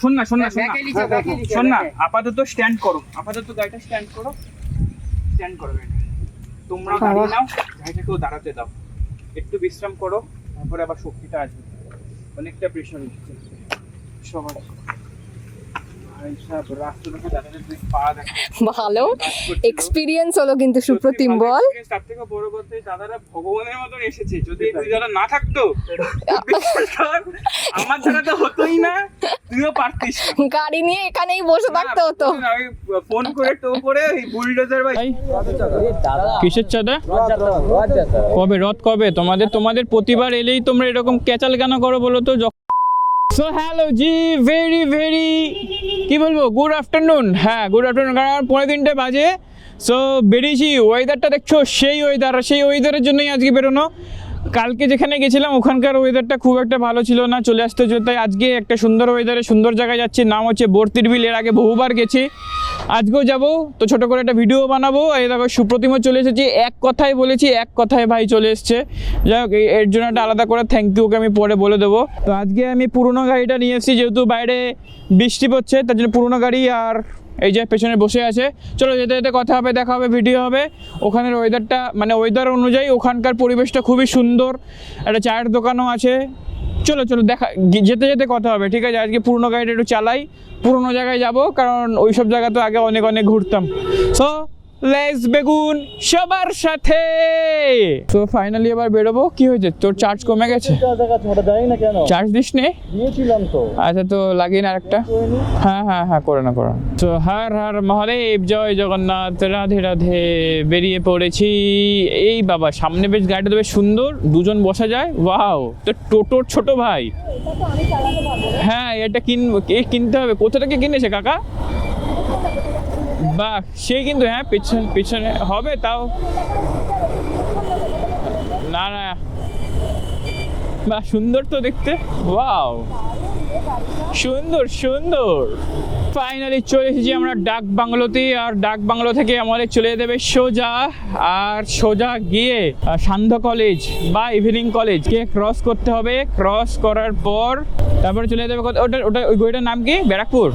শোন না শোন না, আপাতত স্ট্যান্ড করো, আপাতত গাড়িটা স্ট্যান্ড করো গাড়িটা। তোমরা গাড়ি নাও, গাড়িটাকেও দাঁড়াতে দাও, একটু বিশ্রাম করো, তারপরে আবার শক্তিটা আসবে। অনেকটা প্রেশার হচ্ছে সবার। ভালো এক্সপিরিয়েন্স হলো কিন্তু সুপ্রতিম বল। তার থেকে বড় কথা দাদারা ভগবানের মতন এসেছে, যদি তুই যারা না থাকতো আমার দ্বারা তো হতোই না, তুইও পারতিস না। গাড়ি নিয়ে এখানেই বসে থাকতে হতো। আমি ফোন করে টো করে বুলডোজার ভাই কিসের চাঁদা কবে রথ কবে তোমাদের প্রতিবার এলেই তোমরা এরকম ক্যাচাল কেন করো বলো তো? সো হ্যালো জি, ভেরি কি বলবো, গুড আফটারনুন। হ্যাঁ গুড আফটারনুন, কারণ 3:30 বাজে। সো বেরিয়েছি, ওয়েদারটা দেখছো সেই ওয়েদারের জন্যই আজকে বেরোনো। কালকে যেখানে গেছিলাম ওখানকার ওয়েদারটা খুব একটা ভালো ছিল না, চলে আসতে তাই আজকে একটা সুন্দর ওয়েদারে সুন্দর জায়গায় যাচ্ছি, নাম হচ্ছে বর্তির বিল। এর আগে বহুবার গেছি, আজকেও যাবো, তো ছোট করে একটা ভিডিও বানাবো। এই দেখো সুপ্রতিমও চলে এসেছি, এক কথায় বলেছি, এক কথায় ভাই চলে এসছে। যাই হোক, এর জন্য একটা আলাদা করে থ্যাংক ইউ ওকে আমি পরে বলে দেবো। তো আজকে আমি পুরোনো গাড়িটা নিয়ে এসেছি, যেহেতু বাইরে বৃষ্টি পড়ছে তার জন্য পুরোনো গাড়ি, আর এই যে পেছনে বসে আছে। চলো যেতে যেতে কথা হবে, দেখা হবে, ভিডিও হবে। ওখানের ওয়েদারটা মানে ওয়েদার অনুযায়ী ওখানকার পরিবেশটা খুবই সুন্দর, একটা চায়ের দোকানও আছে। চলো দেখা যেতে যেতে কথা হবে, ঠিক আছে? আজকে পুরোনো গাড়িটা একটু চালাই, পুরোনো জায়গায় যাব, কারণ ওই সব জায়গা তো আগে অনেক ঘুরতাম। সো লেটস বেগুন সবার সাথে। তো ফাইনালি এবার বেরোবো। কি হয়েছে তোর, চার্জ কমে গেছে? চার্জ দিস নে? দিয়েছিলাম তো। আচ্ছা তো লাগিয়ে না আরেকটা। হ্যাঁ করে না। তো হর হর মহাদেব, জয় জগন্নাথ, রাধে রাধে। বেরিয়ে পড়েছি। এই বাবা, সামনে বেশ গাড়িটা তো বেশ সুন্দর, দুজন বসা যায়। ওয়াও, তো টোটোর ছোট ভাই। হ্যাঁ এটা কিনতে হবে। কোথা থেকে কিনেছে কাকা? বাহ, সেই কিন্তু হ্যাঁ পিছনে হবে তাও না। বাহ সুন্দর তো দেখতে, ওয়াও সুন্দর। ফাইনালি চলে এসেছি আমরা ডাক বাংলোতে, আর ডাক বাংলো থেকে আমাদের চলে যেতে হবে সোজা গিয়ে সান্ধ্য কলেজ বা ইভিনিং কলেজকে ক্রস করতে হবে। ক্রস করার পর তারপরে চলে যেতে হবে ওটা ওই গড়িটার নাম কি? ব্যারাকপুর।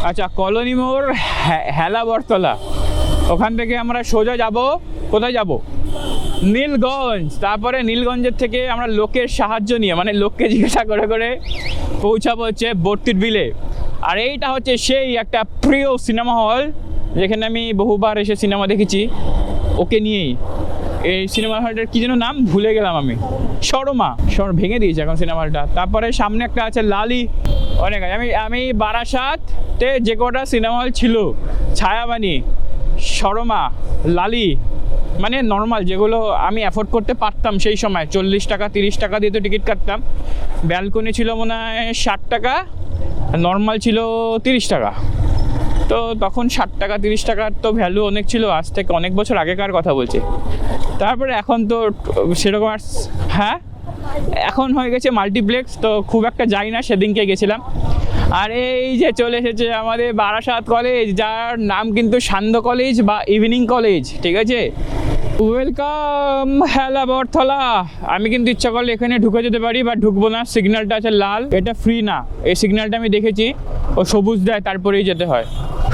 আচ্ছা, কলোনি মোড়, হেলা বরতলা। ওখান থেকে আমরা সোজা যাব, কোথায় যাব? নীলগঞ্জ। তারপরে নীলগঞ্জের থেকে আমরা লোকের সাহায্য নিয়ে, মানে লোককে জিজ্ঞাসা করে পৌঁছাবো হচ্ছে বর্তির বিলে। আর এইটা হচ্ছে সেই একটা প্রিয় সিনেমা হল, যেখানে আমি বহুবার এসে সিনেমা দেখেছি ওকে নিয়েই। এই সিনেমা হলটার কি যেন নাম ভুলে গেলাম আমি, শর্মা ভেঙে দিয়েছে এখন সিনেমা হলটা। তারপরে সামনে একটা আছে লালি, অনেক আছে। আমি বারাসাতে যে কটা সিনেমা হল ছিল, ছায়াবাণী, শর্মা, লালি, মানে নর্মাল যেগুলো আমি অ্যাফোর্ড করতে পারতাম সেই সময়, 40 টাকা 30 টাকা দিয়ে তো টিকিট কাটতাম। ব্যালকনি ছিল মনে হয় 60 টাকা, নর্মাল ছিল 30 টাকা। তো তখন 60 টাকা 30 টাকার তো ভ্যালু অনেক ছিল, আজ থেকে অনেক বছর আগেকার কথা বলছি। তারপরে এখন তো সেরকম আর, হ্যাঁ এখন হয়ে গেছে মাল্টিপ্লেক্স, তো খুব একটা যাই না। সেদিনকে গেছিলাম। আর এই যে চলে এসেছে আমাদের বারাসাত কলেজ, যার নাম কিন্তু সান্ধ্য কলেজ বা ইভিনিং কলেজ, ঠিক আছে? ওয়েলকাম হেলা বরতলা। আমি কিন্তু ইচ্ছা করলে এখানে ঢুকে যেতে পারি, বা ঢুকবো না। সিগন্যালটা আছে লাল, এটা ফ্রি না। এই সিগন্যালটা আমি দেখেছি, ও সবুজ দেয় তারপরেই যেতে হয়।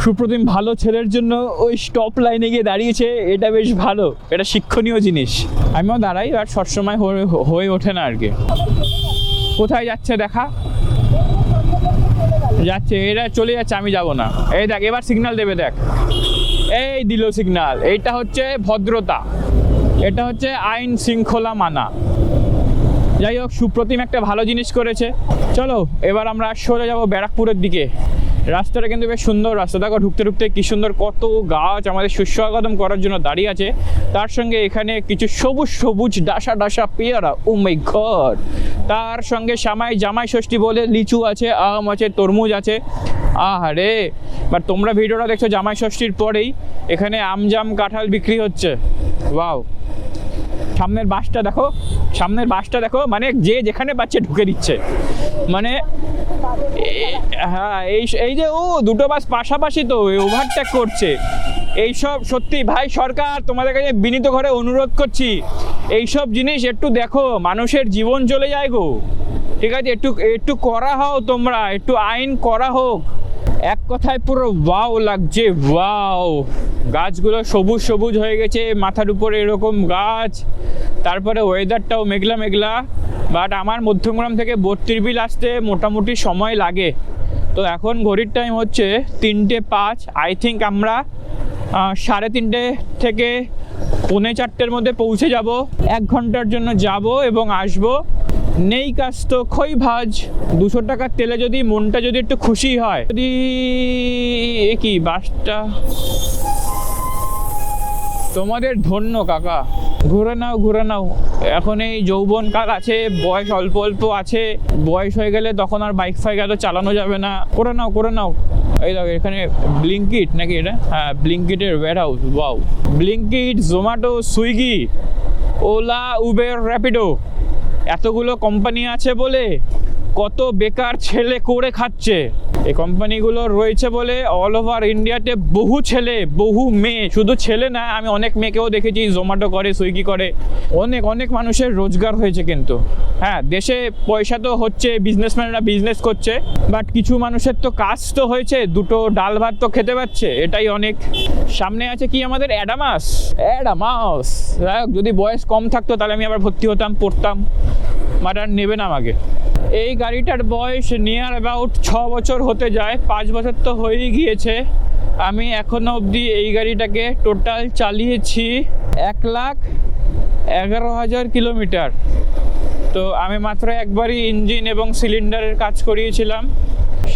সুপ্রতিম ভালো ছেলের জন্য ওই স্টপ লাইনে গিয়ে দাঁড়িয়েছে, এটা বেশ ভালো, এটা শিক্ষণীয় জিনিস। আমিও দাঁড়াই, আর সবসময় হয়ে ওঠে না আর কি। কোথায় যাচ্ছে দেখা যাচ্ছে, এরা চলে যাচ্ছে, আমি যাব না। এই দেখ এবার সিগন্যাল দেবে, দেখ এই দিল সিগন্যাল। এইটা হচ্ছে ভদ্রতা, এটা হচ্ছে আইন শৃঙ্খলা মানা। যাই হোক, সুপ্রতিম একটা ভালো জিনিস করেছে। চলো এবার আমরা সোজা যাবো ব্যারাকপুরের দিকে। রাস্তাটা কিন্তু বেশ সুন্দর রাস্তা, দেখো ঢুকতে কি সুন্দর, কত গাছ আমাদের সুস্বাগতম করার জন্য দাঁড়িয়ে আছে। তার সঙ্গে এখানে কিছু সবুজ ডাসা পেয়ারা, ও মাই গড। তার সঙ্গে জামাই ষষ্ঠী বলে লিচু আছে, আম আছে, তরমুজ আছে। আহারে, বাট তোমরা ভিডিওটা দেখছো জামাই ষষ্ঠীর পরেই, এখানে আমজাম কাঁঠাল বিক্রি হচ্ছে। ওয়াও, সামনের বাসটা দেখো, মানে যে যেখানে পাচ্ছে ঢুকে দিচ্ছে। মানে হ্যাঁ এই যে দুটো বাস পাশাপাশি, তো ওভারটেক করছে। এইসব সত্যি ভাই, সরকার তোমাদের কাছে বিনীত ঘরে অনুরোধ করছি, এইসব জিনিস একটু দেখো, মানুষের জীবন চলে যায় গো। ঠিক আছে, একটু একটু করা হও তোমরা, একটু আইন করা হোক। এক কথায় পুরো ওয়াও লাগছে, ওয়াও। গাছগুলো সবুজ সবুজ হয়ে গেছে, মাথার উপরে এরকম গাছ, তারপরে ওয়েদারটাও মেঘলা মেঘলা। বাট আমার মধ্যমগ্রাম থেকে বর্তির আসতে মোটামুটি সময় লাগে। তো এখন ঘড়ির টাইম হচ্ছে 3:05। আই থিঙ্ক আমরা 3:30 থেকে 4:45 মধ্যে পৌঁছে যাব। 1 ঘন্টার জন্য যাব এবং আসব। নেই কাজ তো খই ভাজ। 200 টাকার তেলে যদি মনটা যদি একটু খুশি হয়, যদি কি বাসটা তোমাদের ধন্য কাকা, ঘুরে নাও ঘুরে নাও। এখন এই যৌবনকাল আছে, বয়স অল্প অল্প আছে, বয়স হয়ে গেলে তখন আর বাইক ফাইক এত চালানো যাবে না। করে নাও করে নাও। এই দেখো এখানে ব্লিঙ্কিট নাকি এটা, হ্যাঁ ব্লিঙ্কিটের warehouse. Wow, Blinkit, Zomato, Swiggy, Ola, Uber, Rapido, এতগুলো কোম্পানি আছে বলে কত বেকার ছেলে করে খাচ্ছে। এই কোম্পানিগুলো রয়েছে বলে অল ওভার ইন্ডিয়াতে বহু ছেলে বহু মেয়ে, শুধু ছেলে না, আমি অনেক মেয়েকেও দেখেছি জোম্যাটো করে, সুইগি করে। অনেক অনেক মানুষের রোজগার হয়েছে। কিন্তু হ্যাঁ, দেশে পয়সা তো হচ্ছে, বিজনেসম্যানরা বিজনেস করছে, বাট কিছু মানুষের তো কাজ তো হয়েছে, দুটো ডাল ভাত তো খেতে পাচ্ছে, এটাই অনেক। সামনে আছে কি আমাদের অ্যাডামাস। অ্যাডামাস যদি বয়স কম থাকতো তাহলে আমি আবার ভর্তি হতাম, পড়তাম, বাট আর নেবে না আমাকে। এই গাড়িটার বয়স নিয়ার অ্যাবাউট 6 বছর হতে যায়, 5 বছর তো হয়েই গিয়েছে। আমি এখনো অবধি এই গাড়িটাকে টোটাল চালিয়েছি 1,11,000 কিলোমিটার। তো আমি মাত্র একবারই ইঞ্জিন এবং সিলিন্ডারের কাজ করিয়েছিলাম।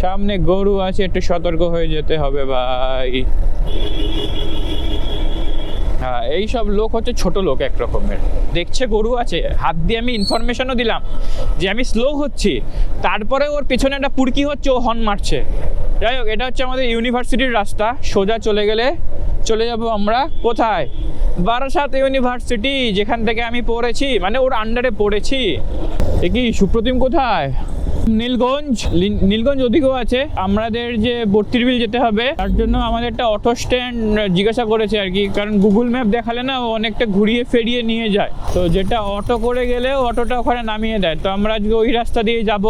সামনে গরু আছে, একটু সতর্ক হয়ে যেতে হবে ভাই। হ্যাঁ, এই সব লোক হচ্ছে ছোট লোক এক রকমের। দেখছে গরু আছে, হাত দিয়ে আমি ইনফরমেশনও দিলাম যে আমি স্লো হচ্ছি, তারপরে ওর পেছনে একটা পুরকি হচ্ছে, ও হর্ন মারছে। যাই হোক, এটা হচ্ছে আমাদের ইউনিভার্সিটির রাস্তা। সোজা চলে গেলে চলে যাব আমরা কোথায়? বারাসাত ইউনিভার্সিটি, যেখান থেকে আমি পড়েছি, মানে ওর আন্ডারে পড়েছি। এ কি সুপ্রতিম কোথায়? নীলগঞ্জ। নীলগঞ্জ ওদিকেও আছে। আমাদের যে বর্তিরবিল যেতে হবে, তার জন্য আমাদের একটা অটো স্ট্যান্ড জিজ্ঞাসা করেছে আর কি, কারণ গুগল ম্যাপ দেখালে না ও অনেকটা ঘুরিয়ে ফেরিয়ে নিয়ে যায়। তো যেটা অটো করে গেলে অটোটা ওখানে নামিয়ে দেয়। তো আমরা আজকে ওই রাস্তা দিয়ে যাব।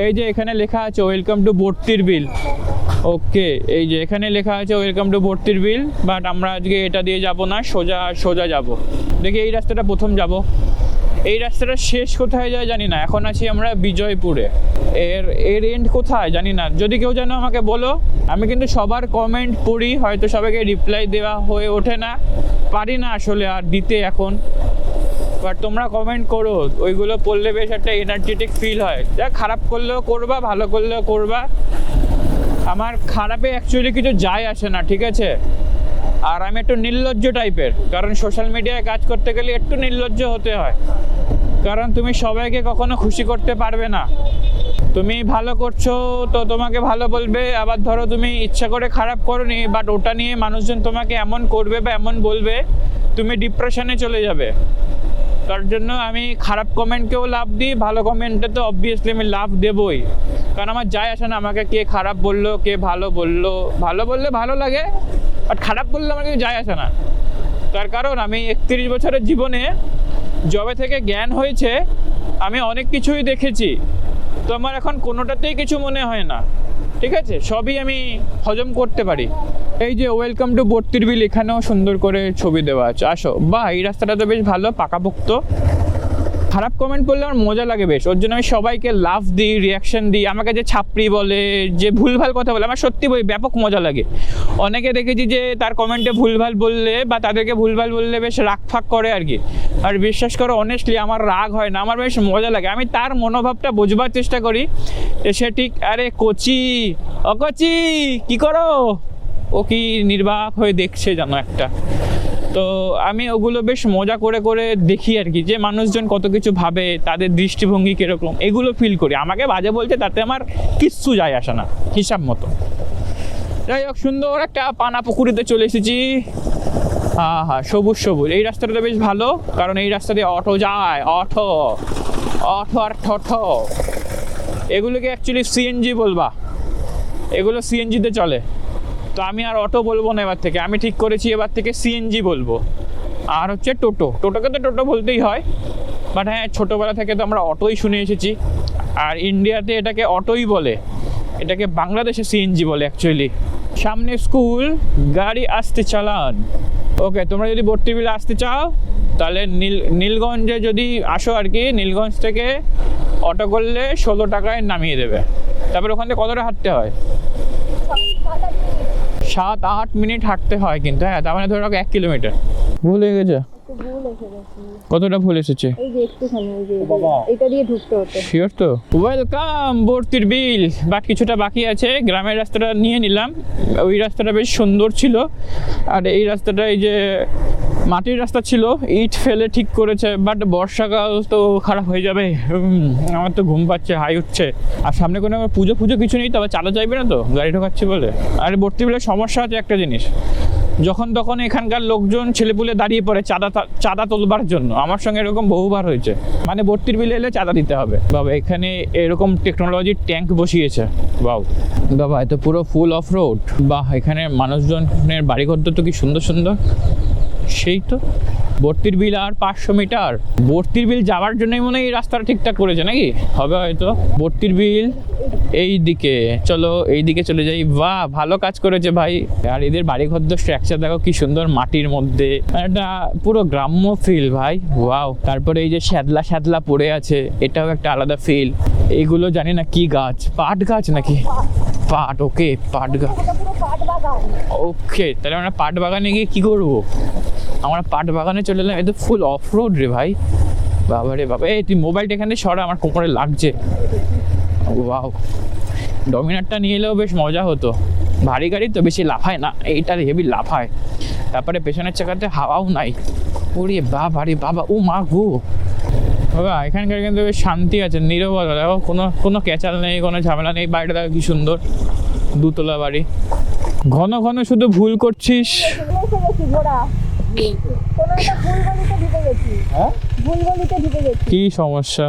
এই যে এখানে লেখা আছে ওয়েলকাম টু বর্তিরবিল। ওকে, এই যে এখানে লেখা আছে ওয়েলকাম টু বর্তিরবিল, বাট আমরা আজকে এটা দিয়ে যাব না, সোজা সোজা যাব। দেখি এই রাস্তাটা প্রথম যাব। এই রাস্তাটা শেষ কোথায় যায় জানি না। এখন আছি আমরা বিজয়পুরে। এর এন্ড কোথায় জানি না। যদি কেউ জানো আমাকে বলো। আমি কিন্তু সবার কমেন্ট পড়ি, হয়তো সবাইকে রিপ্লাই দেওয়া হয়ে ওঠে না, পারি না আসলে আর দিতে এখন। বাট তোমরা কমেন্ট করো, ওইগুলো পড়লে বেশ একটা এনার্জেটিক ফিল হয়। যা খারাপ করলেও করবা, ভালো করলেও করবা। আমার খারাপে অ্যাকচুয়ালি কিছু যায় আসে না, ঠিক আছে। আর আমি একটু নির্লজ্জ টাইপের, কারণ সোশ্যাল মিডিয়ায় কাজ করতে গেলে একটু নির্লজ্জ হতে হয়। কারণ তুমি সবাইকে কখনো খুশি করতে পারবে না। তুমি ভালো করছো তো তোমাকে ভালো বলবে, আবার ধরো তুমি ইচ্ছা করে খারাপ করোনি, বাট ওটা নিয়ে মানুষজন তোমাকে এমন করবে বা এমন বলবে, তুমি ডিপ্রেশনে চলে যাবে। তার জন্য আমি খারাপ কমেন্টকেও লাভ দিই, ভালো কমেন্টে তো অবভিয়াসলি আমি লাভ দেবই। কারণ আমার যায় আসে না আমাকে কে খারাপ বললো কে ভালো বললো। ভালো বললে ভালো লাগে, বাট খারাপ বললে আমার কিছু যায় আসে না। তার কারণ আমি 31 বছরের জীবনে যবে থেকে জ্ঞান হয়েছে আমি অনেক কিছুই দেখেছি। তো আমার এখন কোনোটাতেই কিছু মনে হয় না, ঠিক আছে। সবই আমি হজম করতে পারি। এই যে ওয়েলকাম টু বর্তিরবিল, এখানেও সুন্দর করে ছবি দেওয়া আছে। আসো। বাহ, এই রাস্তাটা তো বেশ ভালো, পাকাপোক্ত। খারাপ কমেন্ট করলে আমার মজা লাগে বেশ, ওর জন্য আমি সবাইকে লাভ দিই, রিয়াকশন দিই। আমাকে যে ছাপড়ি বলে, যে ভুলভাল কথা বলে, আমার সত্যি বই ব্যাপক মজা লাগে। অনেকে দেখেছি যে তার কমেন্টে ভুলভাল বললে বা তাদেরকে ভুলভাল বললে বেশ রাগ ফাগ করে আর কি। আর বিশ্বাস করো অনেস্টলি আমার রাগ হয় না, আমার বেশ মজা লাগে। আমি তার মনোভাবটা বোঝবার চেষ্টা করি যে সে ঠিক, আরে কচি অকচি কি করো, ও কি নির্বাক হয়ে দেখছে জানো একটা। তো আমি ওগুলো বেশ মজা করে করে দেখি আর কি, যে মানুষজন কত কিছু ভাবে, তাদের দৃষ্টিভঙ্গি কীরকম, এগুলো ফিল করি। আমাকে বাজে বলতে তাতে আমার কিচ্ছু যায় আসে না, হিসাব মতো। যাই হোক, সুন্দর একটা পানা পুকুরিতে চলে এসেছি। হ্যাঁ হ্যাঁ, সবুজ সবুজ। এই রাস্তাটা বেশ ভালো, কারণ এই রাস্তা দিয়ে অটো যায়। অটো অটো আর ঠটো, এগুলোকে অ্যাকচুয়ালি সিএনজি বলবা, এগুলো সিএনজিতে চলে। তো আমি আর অটো বলবো না এবার থেকে, আমি ঠিক করেছি এবার থেকে সিএনজি বলবো। আর হচ্ছে টোটো, টোটোকে তো টোটো বলতেই হয়, বাট হ্যাঁ ছোটোবেলা থেকে তো আমরা অটোই শুনে এসেছি। আর ইন্ডিয়াতে এটাকে অটোই বলে, এটাকে বাংলাদেশে সিএনজি বলে অ্যাকচুয়ালি। সামনে স্কুল, গাড়ি আসতে চালান। ওকে, তোমরা যদি ভর্তি বিলে আসতে চাও তাহলে নীলগঞ্জে যদি আসো আর কি, নীলগঞ্জ থেকে অটো করলে 16 টাকায় নামিয়ে দেবে। তারপরে ওখান থেকে কতটা হাঁটতে হয়? 7-8 মিনিট হাঁটতে হয় কিন্তু, হ্যাঁ, তার মানে ধরো 1 কিলোমিটার। ভুল হয়ে গেছে? কতটা ভুল এসেছে? এই যে একটুখানি, এই যে এটা দিয়ে ঢুকতে হতো। শিওর তো? ওয়েলকাম ভর্তির বিল। বাট কিছুটা বাকি আছে, গ্রামের রাস্তাটা নিয়ে নিলাম, ওই রাস্তাটা বেশ সুন্দর ছিল। আর এই রাস্তাটা এই যে মাটির রাস্তা ছিল, ইট ফেলে ঠিক করেছে, বাট বর্ষাকাল তো খারাপ হয়ে যাবে। আমার তো ঘুম পাচ্ছে, হাই উঠছে। আর সামনে কোনো পুজো কিছু নেই তো, আবার চালা যাইবে না তো গাড়ি ঢোকাচ্ছি বলে। আর ভর্তি বিলের সমস্যা আছে একটা জিনিস, যখন তখন এখানকার লোকজন ছেলেপুলে দাঁড়িয়ে পড়ে চাঁদা তোলবার জন্য। আমার সঙ্গে এরকম বহুবার হয়েছে, মানে ভর্তির বিলে এলে চাঁদা দিতে হবে। বাবা এখানে এরকম টেকনোলজির ট্যাঙ্ক বসিয়েছে, বাহ বাবা, এত পুরো ফুল অফ রোড। বাহ, এখানে মানুষজনের বাড়িঘর তো কি সুন্দর সুন্দর। সেই তো ভর্তির বিল আর 500 মিটার। ভর্তির বিল যাওয়ার জন্যই মনে হয় এই রাস্তাটা ঠিকঠাক করেছে নাকি, হবে হয়তো। ভর্তির বিল এই দিকে, চলো এই দিকে চলে যাই। বাহ, ভালো কাজ করেছে ভাই। আর এদের বাড়িঘর তো স্ট্রাকচার দেখো কি সুন্দর, মাটির মধ্যে, একটা পুরো গ্রাম্য ফিল ভাই। ওয়াও। তারপরে এই যে শ্যাদলা পড়ে আছে, এটাও একটা আলাদা ফিল। এইগুলো জানি না কি গাছ, পাট গাছ নাকি? পাট, ওকে, পাট গাছ। ওকে, তাহলে আমরা পাট বাগানে গিয়ে কি করবো? আমরা পাট বাগানে চলে এলাম। এটা ফুল অফ রোড রে ভাই, বাবা রে বাবা। এই তুই মোবাইলটা এখানে সরা, আমার কোমরে লাগছে। ওয়াও, ডমিনারটা নিয়ে এলেও বেশ মজা হতো। ভারী গাড়ি তো বেশি লাফায় না, এইটার হেভি লাফায়। তারপরে পেছনের চাকাতে হাওয়াও নাই। ওরে বাবা রে বাবা, ও মা গো বাবা। এখানকার কিন্তু বেশ শান্তি আছে, নীরবতা। দেখো কোনো ক্যাচাল নেই, কোনো ঝামেলা নেই। বাড়িটা দেখো কি সুন্দর, 2 তলা বাড়ি। ঘন ঘন শুধু ভুল করছিস। কি সমস্যা?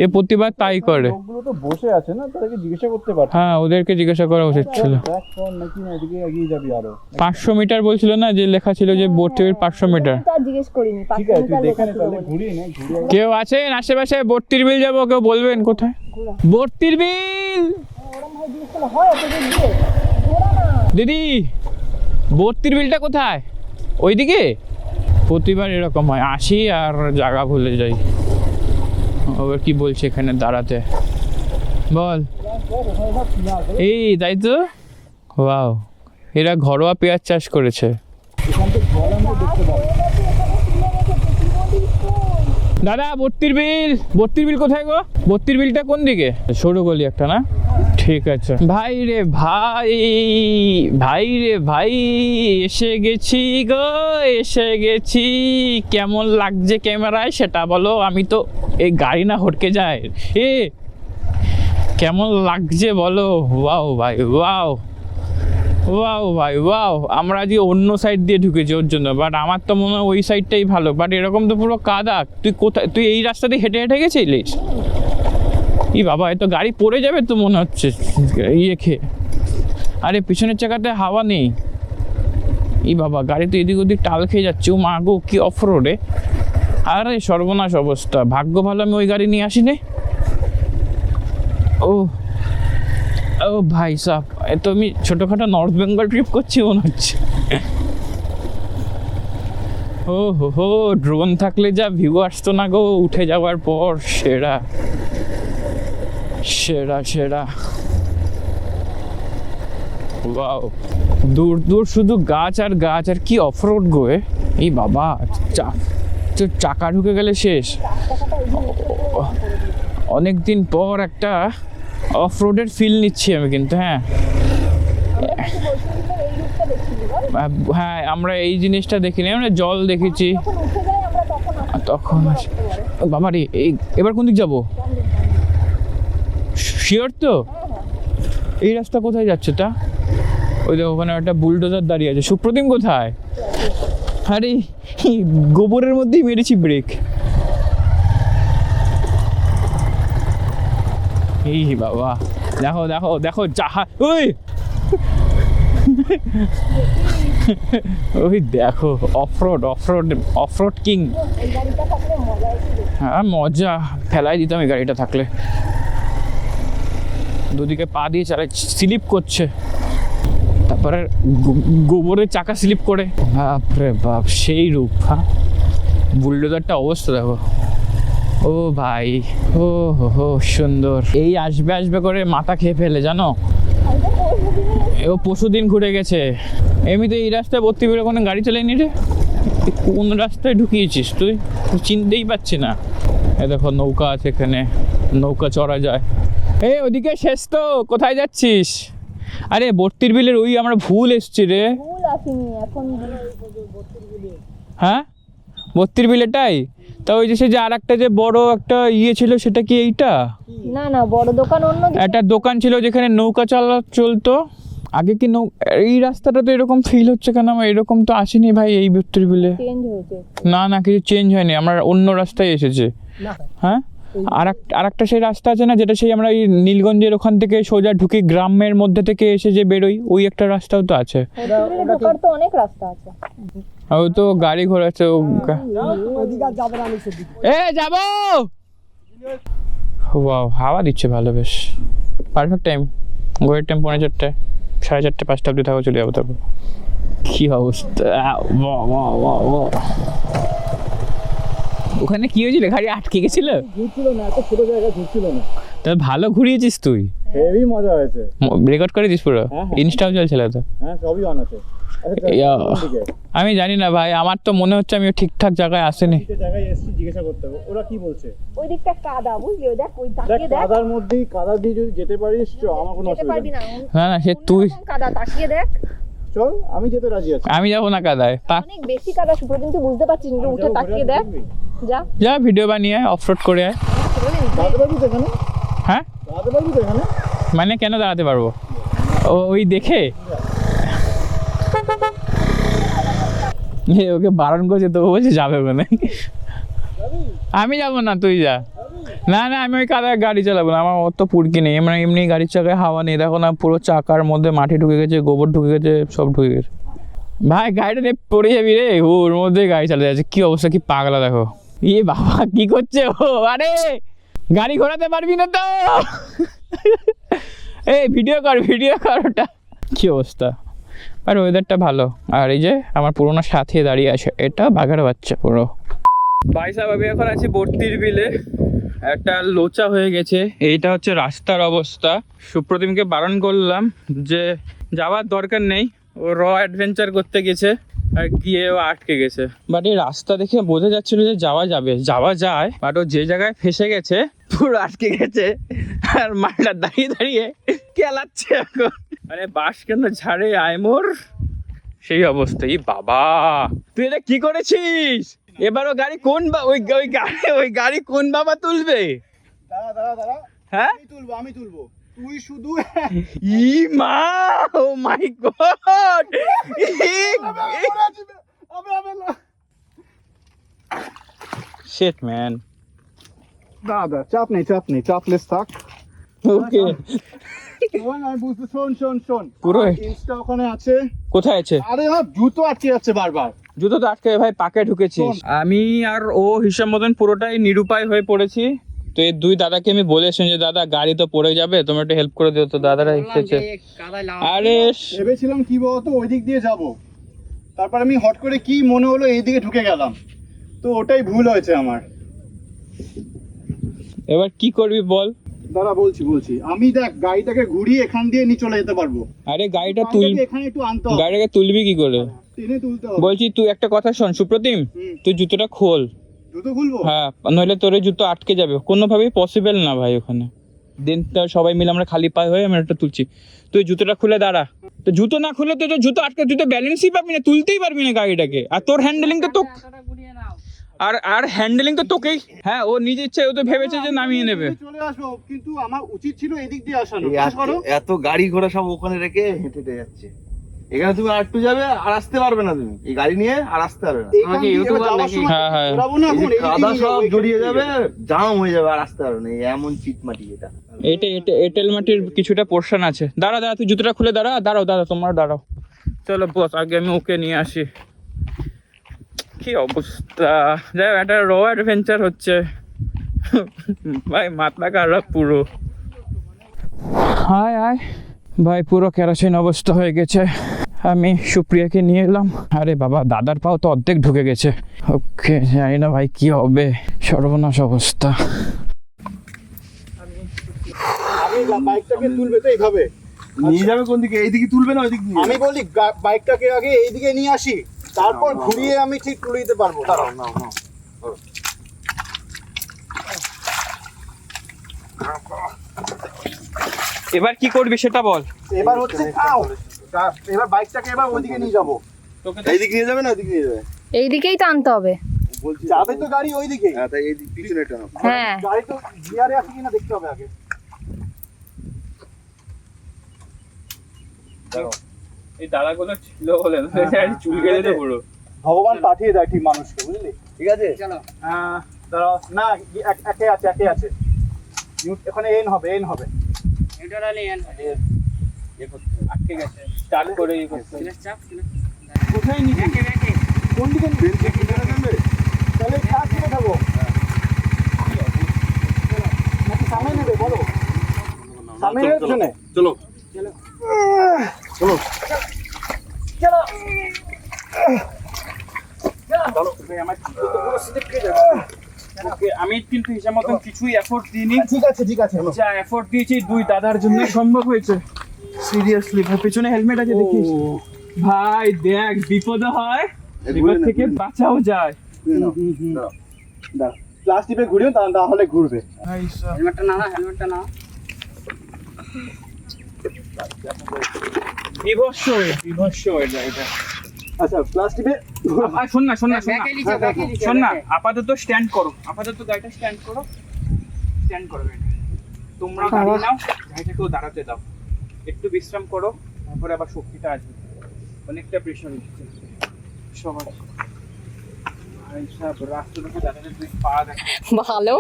এ প্রতিবার তাই করে। লোকগুলো তো বসে আছে না, তাদেরকে জিজ্ঞাসা করতে পারছে। হ্যাঁ, ওদেরকে জিজ্ঞাসা করা উচিত ছিল। 500 মিটার বলছিল না, যে লেখা ছিল যে ভর্তি বিল 500 মিটার। জিজ্ঞেস করিনি। ঠিক আছে, তুই দেখে নে তাহলে, ঘুরিয়ে নে। কেউ আছেন আশেপাশে ভর্তির বিল যাবো? কেউ বলবেন কোথায় ভর্তির বিল? দিদি, ভর্তির বিলটা কোথায়? ওইদিকে? প্রতিবার এরকম হয়, আসি আর জায়গা ভুলে যাই। ওবার কি বলছে এখানে দাঁড়াতে, বল। এই তাই তো, ওয়াও, এরা ঘরোয়া পেঁয়াজ চাষ করেছে। দাদা, ভর্তির বিল কোথায় গো? ভর্তির বিলটা কোন দিকে? সরু গলি একটা না? ঠিক আছে। ভাই রে ভাই, এসে গেছি গো, এসে গেছি। কেমন লাগছে ক্যামেরায় সেটা বলো। আমি তো এই গাড়ি না হটকে যায়। কেমন লাগছে বলো। ওয়াও ভাই, ওয়াও ভাই, ওয়াও। আমরা আজকে অন্য সাইড দিয়ে ঢুকেছি ওর জন্য, বাট আমার তো মনে হয় ওই সাইডটাই ভালো। বাট এরকম তো পুরো কাদা। তুই এই রাস্তা দিয়ে হেঁটে গেছিলিস? ই বাবা, এ তো গাড়ি পড়ে যাবে তো মনে হচ্ছে খেয়ে। আরে পিছনের চাকাতে হাওয়া নেই। ই বাবা, গাড়ি তো এদিক ওদিক টাল খেয়ে যাচ্ছে। ও মা গো, কি অফ রোডে। আরে সর্বনাশ অবস্থা। ভাগ্য ভালো আমি ওই গাড়ি নিয়ে আসিনি। ও ভাই সাহ, এত আমি ছোটখাটো নর্থ বেঙ্গল ট্রিপ করছি মনে হচ্ছে। হো, ড্রোন থাকলে যা ভিউ আসতো না গো উঠে যাওয়ার পর। সেরা। ওয়াও, দূর শুধু গাছ আর গাছ। আর কি অফরোড গো। এই বাবা, চাকা ঢুকে গেলে শেষ। অনেকদিন পর একটা অফরোডের ফিল নিচ্ছি আমি কিন্তু। হ্যাঁ, আমরা এই জিনিসটা দেখিনি। আমরা জল দেখেছি তখন। বাবা রে, এবার কোন দিক যাবো? শিওর তো? এই রাস্তা কোথায় যাচ্ছে তা? ওই দেখো, ওখানে একটা বুলডোজার দাঁড়িয়ে আছে। সুপ্রতিম কোথায়? আরে গোবরের মধ্যেই মেরেছি ব্রেক। এই বাবা, দেখো জাহাজ। ওই দেখো, অফরোড কিং। হ্যাঁ, মজা। ফেলাই দিতাম এই গাড়িটা থাকলে। দুদিকে পা দিয়ে চালাচ্ছে, স্লিপ করছে, তারপরে গোবরের চাকা স্লিপ করে, বাপরে বাপ সেই রূপ। হ্যাঁ, বুলডোজারটা অবস্থা দেখো। ও ভাই, ও হো সুন্দর। এই আসবে আসবে করে মাথা খেয়ে ফেলে জানো। ও পরশুদিন ঘুরে গেছে। এমনিতে এই রাস্তায় ভর্তি বেরো কোনো গাড়ি চালাইনি রে। কোন রাস্তায় ঢুকিয়েছিস তুই, চিনতেই পারছি না। এ দেখো নৌকা আছে এখানে, নৌকা চড়া যায়। এই ওদিকে শেষ তো, কোথায় যাচ্ছিস? আরে বর্তির বিলের ওই আমরা ভুল এসছি রে। ভুল আসেনি এখন। হ্যাঁ, বত্রির বিলেটাই। তা ওই যে সে যে আর একটা যে বড় একটা ইয়ে ছিল, সেটা কি এইটা? না না, বড় দোকান অন্য। একটা দোকান ছিল যেখানে নৌকা চলতো আগে। কি এই রাস্তাটা তো এরকম ফিল হচ্ছে কেন? আমার এরকম তো আসেনি ভাই এই বত্রির বিলে। চেঞ্জ হয়েছে। না না, কিছু চেঞ্জ হয়নি, আমরা অন্য রাস্তায় এসেছে। হ্যাঁ, আর একটা সেই রাস্তা আছে না, যেটা সেই আমরা এই নীলগঞ্জের ওখান থেকে সোজা ঢুকি গ্রামের মধ্যে থেকে এসে যে বেরোই, ওই একটা রাস্তাও তো আছে। ঢোকার তো অনেক রাস্তা আছে। ও তো গাড়ি ঘোরাচ্ছে। এ যাবো। ওয়াও, হাওয়া দিচ্ছে ভালো, বেশ পারফেক্ট টাইম। গোয়ের টাইম 4:30, 4:30, 5টা অব্দি থাকো, চলে যাবো। তারপর কি অবস্থা, ওখানে কি হয়েছিল? গাড়ি আটকে গেছিল? ঘুরছিল না, এত ছোট জায়গা ঘুরছিল না। তাহলে ভালো ঘুরিয়েছিস তুই, হেভি মজা হয়েছে। রেকর্ড করে দিস পুরো? হ্যাঁ। ইনস্টাও চলছিল তো? হ্যাঁ, সবই অন আছে। আমি জানি না ভাই, আমার তো মনে হচ্ছে আমি ঠিকঠাক জায়গায় আসিনি। জায়গায় এসেছি, জিজ্ঞাসা করতে হবে ওরা কি বলছে। ওই দিকটা কাদা, বুঝলি? ওই দেখ, ওই দেখ তাকিয়ে দেখ। কাদার মধ্যেই, কাদা দিয়ে যদি যেতে পারিস চ, আমার কোনো যেতে অসুবিধা পারবি নেই। না। না না, সে তুই, অন্যরকম কাদা, তাকিয়ে দেখ। চল, আমি যেতে রাজি আছি। আমি যাবো না কাদায়। অনেক বেশি কাদা সুপ্রতিম, তুই বুঝতে পারছিস না। উঠে তাকিয়ে দেখ, যা যা ভিডিও বানিয়ে অফরোড করে আয়। দাঁড়াতে পারবি তো এখানে? হ্যাঁ, দাঁড়াতে পারবি তো এখানে? মানে কেন দাঁড়াতে পারবো? ওই দেখে ওকে বারণ করছে তো, বলছে যাবে ওখানে। আমি যাবো না, তুই যা। না না, আমি ওই কাদায় গাড়ি চালাবো না, আমার অত পুরকি নেই। মানে এমনি গাড়ির চাকায় হাওয়া নেই, দেখো না পুরো চাকার মধ্যে মাটি ঢুকে গেছে, গোবর ঢুকে গেছে, সব ঢুকে গেছে। ভাই গাড়িটা নিয়ে পড়ে যাবি রে, ওর মধ্যে গাড়ি চালিয়ে যাচ্ছে। কি অবস্থা, কি পাগলা দেখো। ইয়ে বাবা, কি করছে ও? আরে গাড়ি ঘোরাতে পারবি না তো? এই ভিডিও কর ওটা। কি অবস্থা। আর ওয়েদারটা ভালো। আর এই যে আমার পুরোনো সাথী দাঁড়িয়ে আছে, এটা বাঘের বাচ্চা পুরো। ভাই সাহেব, আমি এখন আছি বর্তির বিলে। একটা লোচা হয়ে গেছে, এইটা হচ্ছে রাস্তার অবস্থা। সুপ্রতিমকে বারণ করলাম যে যাওয়ার দরকার নেই, ও অ্যাডভেঞ্চার করতে গেছে আর গিয়ে ও আটকে গেছে। বাট এই রাস্তা দেখে বোঝা যাচ্ছিল যে যাওয়া যায়, বাট ও যে জায়গায় ফেসে গেছে পুরো আটকে গেছে। আর মালটা দাঁড়িয়ে দাঁড়িয়ে কেলাচ্ছে এখন, মানে বাস কেন ঝাড়ে আইমোর সেই অবস্থা। এই বাবা, তুই এটা কি করেছিস? এবারও গাড়ি কোন ওই গাড়ি কোন বাবা তুলবে? দাঁড়া। হ্যাঁ, আমি তুলবো। তুই শুধু ই মা, ও মাই গড। Shit man. দাদা, চাপ নেই, চাপলেস থাক। ওকে, আমি বুঝতে, শোন পুরো ইনস্টা ওখানে আছে। কোথায় আছে? আরে আমার জুতো আটকে যাচ্ছে বারবার। জুতো তো আটকে ভাই, পাকে ঢুকেছিস। আমি আর ও হিসাব মতন পুরোটাই নিরুপায় হয়ে পড়েছি। তো এই দুই দাদাকে আমি বলেছি যে দাদা গাড়ি তো পড়ে যাবে, তোমরা একটু হেল্প করে দিও। তো দাদারা এসেছে। আরে ভেবেছিলাম কি বলতো, ওই দিক দিয়ে যাব, তারপর আমি হট করে কি মনে হলো এই দিকে ঢুকে গেলাম, তো ওটাই ভুল হয়েছে আমার। এবার কি করবি বল? দাঁড়া, বলছি আমি দেখ গাড়িটাকে ঘুরিয়ে এখান দিয়ে নিয়ে চলে যেতে পারবো। আরে গাড়িটা তুল, এখানে একটু আনতে হবে। গাড়িটাকে তুলবি কি করে? টেনে তুলতে হবে। বলছি তুই একটা কথা শোন সুপ্রতিম, তুই জুতোটা খোল। জুতো খুলবো? হ্যাঁ, নইলে তোর এই জুতো আটকে যাবে, কোনোভাবেই পসিবল না ভাই ওখানে। দিন তো সবাই মিলে আমরা খালি পায়ে হয়ে আমরা একটা তুলছি, তুই জুতোটা খুলে দাঁড়া। তো জুতো না খুলে তো তোর জুতো আটকে, তুই তো ব্যালেন্সই পাবি না, তুলতেই পারবি না গাড়িটাকে। আর তোর হ্যান্ডেলিং তো আর হ্যান্ডেলিং তো তোকেই। হ্যাঁ, ও নিজে ইচ্ছে, ও তো ভেবেছে যে নামিয়ে নেবে। চলে আসবো, কিন্তু আমার উচিত ছিল এদিক দিয়ে আসানো। এত গাড়ি ঘোড়া সব ওখানে রেখে হেঁটে হেঁটে যাচ্ছে, এখানে তুমি আর একটু যাবে আর আসতে পারবে না, তুমি এই গাড়ি নিয়ে আর আসতে পারবে না। এখান দিয়ে এবার যাওয়ার সময় হ্যাঁ, হ্যাঁ। ঘোরাবো না, এই যে এখন এদিক কাদা দিয়ে সব যাবো, জড়িয়ে এদিক যাবে, দিয়ে জাম হয়ে যাবে, আর আসতে পারবে না। এই এমন চিটমাটি এটা। এঁটেল মাটির কিছুটা পোর্শন আছে। দাঁড়া তুই জুতোটা খুলে দাঁড়াও তোমরা দাঁড়াও। চলো বস, আগে আমি ওকে নিয়ে আসি। কি অবস্থা, যাই হোক, একটা র অ্যাডভেঞ্চার হচ্ছে ভাই, মাথা খারাপ পুরো। হায় আয় ভাই, পুরো কেরোসিন অবস্থা হয়ে গেছে। আমি সুপ্রিয়াকে নিয়ে এলাম। আরে বাবা, দাদার পাও তো অর্ধেক ঢুকে গেছে। ওকে, জানি না ভাই কি হবে, সর্বনাশ অবস্থা। আমি বাইকটাকে তুলবে তো এইভাবে, নিয়ে যাবে কোন দিকে? এইদিকে তুলবে না ওইদিক দিয়ে? আমি বলি বাইকটাকে আগে এইদিকে নিয়ে আসি, তারপর ঘুরিয়ে আমি ঠিক তুলে দিতে পারবো। দাঁড়াও, নাও নাও। এবার কি করবি সেটা বল। এবার হচ্ছে এবার বাইকটাকে এবার ওইদিকে নিয়ে যাবো। এইদিকে নিয়ে যাবে না ওইদিকে নিয়ে যাবে? এইদিকেই টানতে হবে। বলছি যাবে তো গাড়ি ওইদিকে। হ্যাঁ, তাই এইদিক পিছনে টানো। হ্যাঁ, গাড়ি তো গিয়ারে আছে কিনা দেখতে হবে আগে। এই দাদাগুলো ছিল বলে চুল কেটে তো পুরো। ভগবান পাঠিয়ে দেয় ঠিক মানুষকে, বুঝলি? ঠিক আছে, দাঁড়াও, না একে আছে, একে আছে। এখানে এন হবে, এন হবে। ঠিক আছে, স্টার্ট করে ই করতে হবে। কোথায় নিবি? কোন দিকে নিবি? তাহলে কাজ করে দেবো নাকি সামনে নেবে বলো? সামনে নেবে পিছনে? চলো চলো। আমি কিন্তু হিসাব মতন কিছুই এফোর্ট দিইনি। ঠিক আছে, ঠিক আছে। যা এফোর্ট দিয়েছি দুই দাদার জন্য সম্ভব হয়েছে। সিরিয়াসলি ভাই, পেছনে হেলমেট আছে দেখিস ভাই, দেখ বিপদ হয়, বিপদ থেকে বাঁচাও যায়। ক্লাস টিপে ঘুরিও, তাহলে ঘুরবে। হেলমেটটা না বিভৎস এটা। আচ্ছা, ক্লাস টিপে শোন না শোন না, আপাতত স্ট্যান্ড করো, আপাতত গাড়িটা স্ট্যান্ড করো গাড়িটা। তোমরা গাড়ি নাও, গাড়িটাকেও দাঁড়াতে দাও, একটু বিশ্রাম করো, তারপরে আবার শক্তিটা আসবে। অনেকটা প্রেশার হচ্ছে সবার। ভালো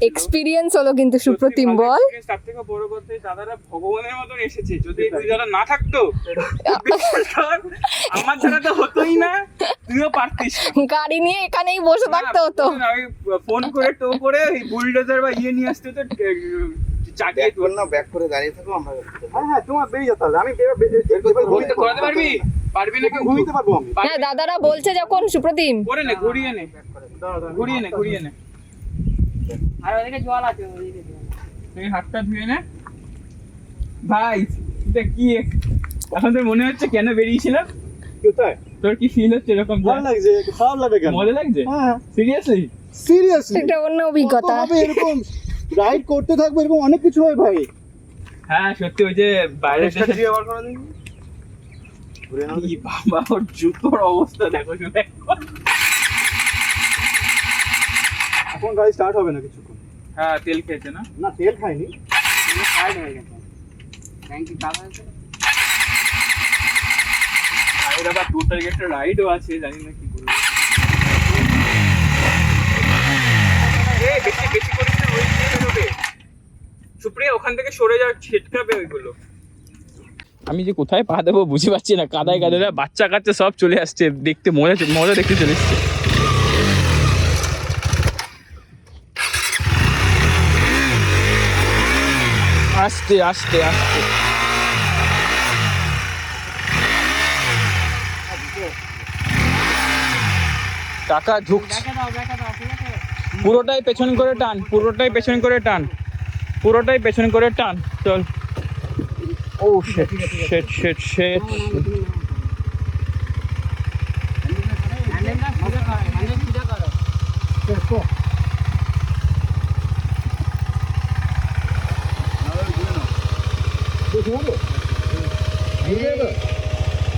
এক্সপিরিয়েন্স হলো কিন্তু সুপ্রতিম বল। তার থেকে বড় কথা, দাদারা ভগবানের মতন এসেছে। যদি এই দুই দাদা না থাকতো, আমার ছাড়া তো হতোই না, তুইও পারতিস না। গাড়ি নিয়ে এখানেই বসে থাকতে হতো। ফোন করে টো করে বুলডোজার বা ইয়ে নিয়ে আসতে তো চাকিয়ে তোর না ব্যাক করে দাঁড়িয়ে থাকো, আমরা হ্যাঁ, তোমার বেরিয়ে যেতে হবে। আমি ঘুরতে করাতে পারবি না কেউ? ঘুরিতে পারবো আমি। হ্যাঁ, দাদারা বলছে যখন সুপ্রতিম। করে নে, ঘুরিয়ে নে। আর ওদিকে জল আছে, তুই হাতটা ধুয়ে নে ভাই। এটা কি এখন তোর মনে হচ্ছে কেন বেরিয়েছিলাম? কোথায়? তোর কি ফিল হচ্ছে এরকম? ভালো লাগছে, খারাপ লাগবে কেন? মজা লাগছে হ্যাঁ, সিরিয়াসলি। একটা অন্য অভিজ্ঞতা। এরকম রাইড করতে থাকবো, এরকম অনেক কিছু হয় ভাই। হ্যাঁ সত্যি, ওই যে বাইরে দিয়ে আবার করে দিন। ঘুরে নাও। বাবা, ওর জুতোর অবস্থা দেখো শুধু। এখন গাড়ি স্টার্ট হবে না কিছুক্ষণ। হ্যাঁ, তেল খেয়েছে না? না, তেল খাইনি। আর আবার 2 তারিখে একটা রাইডও আছে, জানি না কি করবো। বেশি করিস না, ওই দিয়ে বেরোবে। সুপ্রিয়া, ওখান থেকে সরে যাওয়ার ছিটকাবে ওইগুলো। আমি যে কোথায় পা দেবো বুঝতে পারছি না, কাদায় বাচ্চা কাচ্চা সব চলে আসছে, দেখতে মজা দেখতে চলে এসছে। আস্তে আস্তে আস্তে। টাকা ঢুকছে, পুরোটাই পেছন করে টান, চল। ও শিট।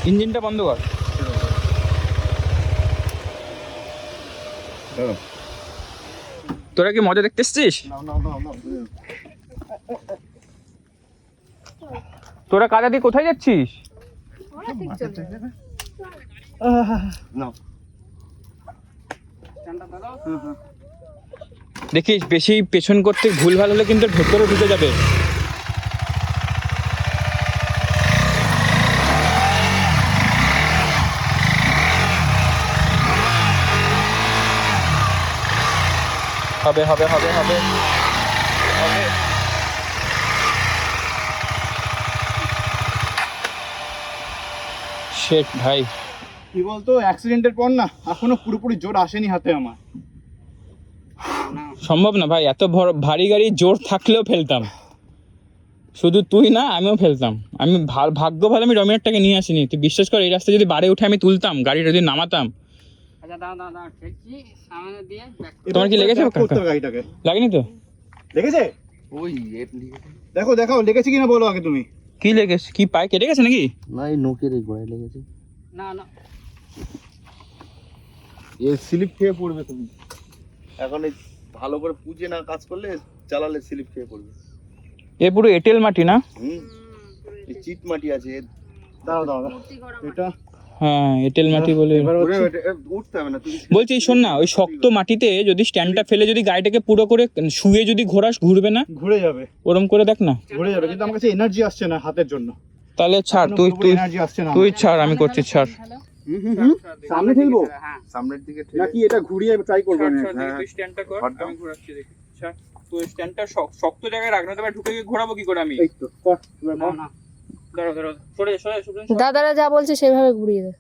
ইঞ্জিনটা বন্ধ কর। তোরা কি মজা দেখতে এসছিস? তোরা কাদা দিয়ে কোথায় যাচ্ছিস? দেখিস, বেশি পেছন করতে ভুলভাল হলে কিন্তু ভেতরে ঢুকে যাবে। হবে। শেট ভাই, কি বলতো, অ্যাক্সিডেন্টের পর না এখনো পুরোপুরি জোর আসেনি হাতে আমার। সম্ভব না ভাই, এত ভারী গাড়ি জোর থাকলেও ফেলতাম, শুধু তুই না আমিও ফেলতাম। আমি ভাগ্য ভালো আমি ডমিনারটাকে নিয়ে আসিনি, তুই বিশ্বাস কর। এই রাস্তায় যদি বাড়ে উঠে আমি তুলতাম, গাড়িটা যদি নামাতাম। তোমার কি লেগেছে Back করতে হবে গাড়িটাকে। লাগেনি তো? লেগেছে? ওই দেখো দেখাও লেগেছে কিনা বলো আগে তুমি। কি লেগেছে? কি পায়ে কেটে গেছে নাকি? না, এই নোকের এই গোড়ায় লেগেছে। এর স্লিপ খেয়ে পড়বে তুমি এখন। এই ভালো করে পুজে না কাজ করলে চালালে স্লিপ খেয়ে পড়বে। এ পুরো এঁটেল মাটি না? এই চিট মাটি আছে দাঁড়াও দাঁড়াও, এটা হ্যাঁ এঁটেল মাটি বলে। এবার হচ্ছে উঠতে হবে না তুমি। বলছি শোন না, ওই শক্ত মাটিতে যদি স্ট্যান্ডটা ফেলে যদি গাড়িটাকে পুরো করে শুয়ে যদি ঘোরাস, ঘুরবে না? ঘুরে যাবে, ওরম করে দেখ না। ঘুরে যাবে, কিন্তু আমার কাছে এনার্জি আসছে না হাতের জন্য। তাহলে ছাড়, তুই এনার্জি আসছে না। তুই ছাড়, আমি করছি, ছাড়। সামনে ঠেলবো সামনের দিকে নাকি এটা ঘুরিয়ে ট্রাই করবো? তুই স্ট্যান্ডটা কর, আমি ঘোরাচ্ছি দেখি। ছাড়, তুই স্ট্যান্ডটা শক্ত জায়গায় রাখ, না তবে ঢুকে গিয়ে ঘোরাবো কি করে আমি? এই তো কর, এবার কর। দাঁড়াও দাঁড়াও, সরে যা, সরে যা, শুভ্রেন, সরে। দাদারা যা বলছে সেভাবে ঘুরিয়ে দে।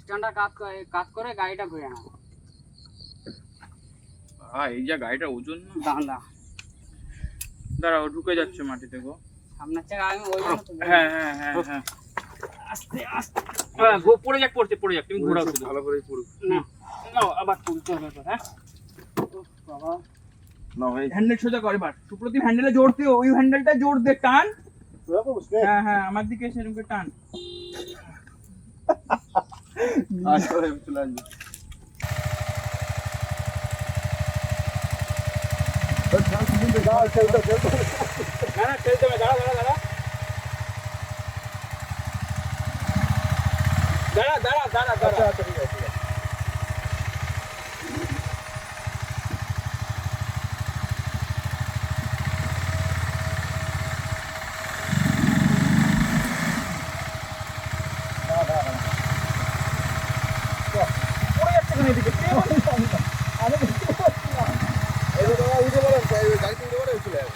স্ট্যান্ডার্ড কাজ করে গাড়িটা ঘুরে না। এই যা গাড়িটার ওজন না। দাঁড়া, দাঁড়াও, ঢুকে যাচ্ছে মাটিতে গো। সামনের থেকে আমি ওই জন্য তো বলছি। হ্যাঁ হ্যাঁ হ্যাঁ হ্যাঁ, আস্তে আস্তে হ্যাঁ পড়ে যাক, পড়ে যাক, তুমি ঘোরাও শুধু। ভালো করে পড়বে না নাও, আবার তুলতে হবে তো, হ্যাঁ। উফ, বাবা না ভাই। হ্যান্ডেল সোজা কর এবার। সুপ্রতিম হ্যান্ডেলে জোর দে, ওই হ্যান্ডেলটা জোর দে, টান। হ্যাঁ হ্যাঁ, আমার দিকে সেরকম করে টান। আচ্ছা আমি চলে আসবো। না না, চলতে হবে, দাঁড়া দাঁড়া দাঁড়া দাঁড়া দাঁড়া দাঁড়া দাঁড়া। পড়ে যাচ্ছে কেন এদিকে? কে বলছে? উঠে পড়েন, গাড়িতে উঠে পড়ে চলে যাবে।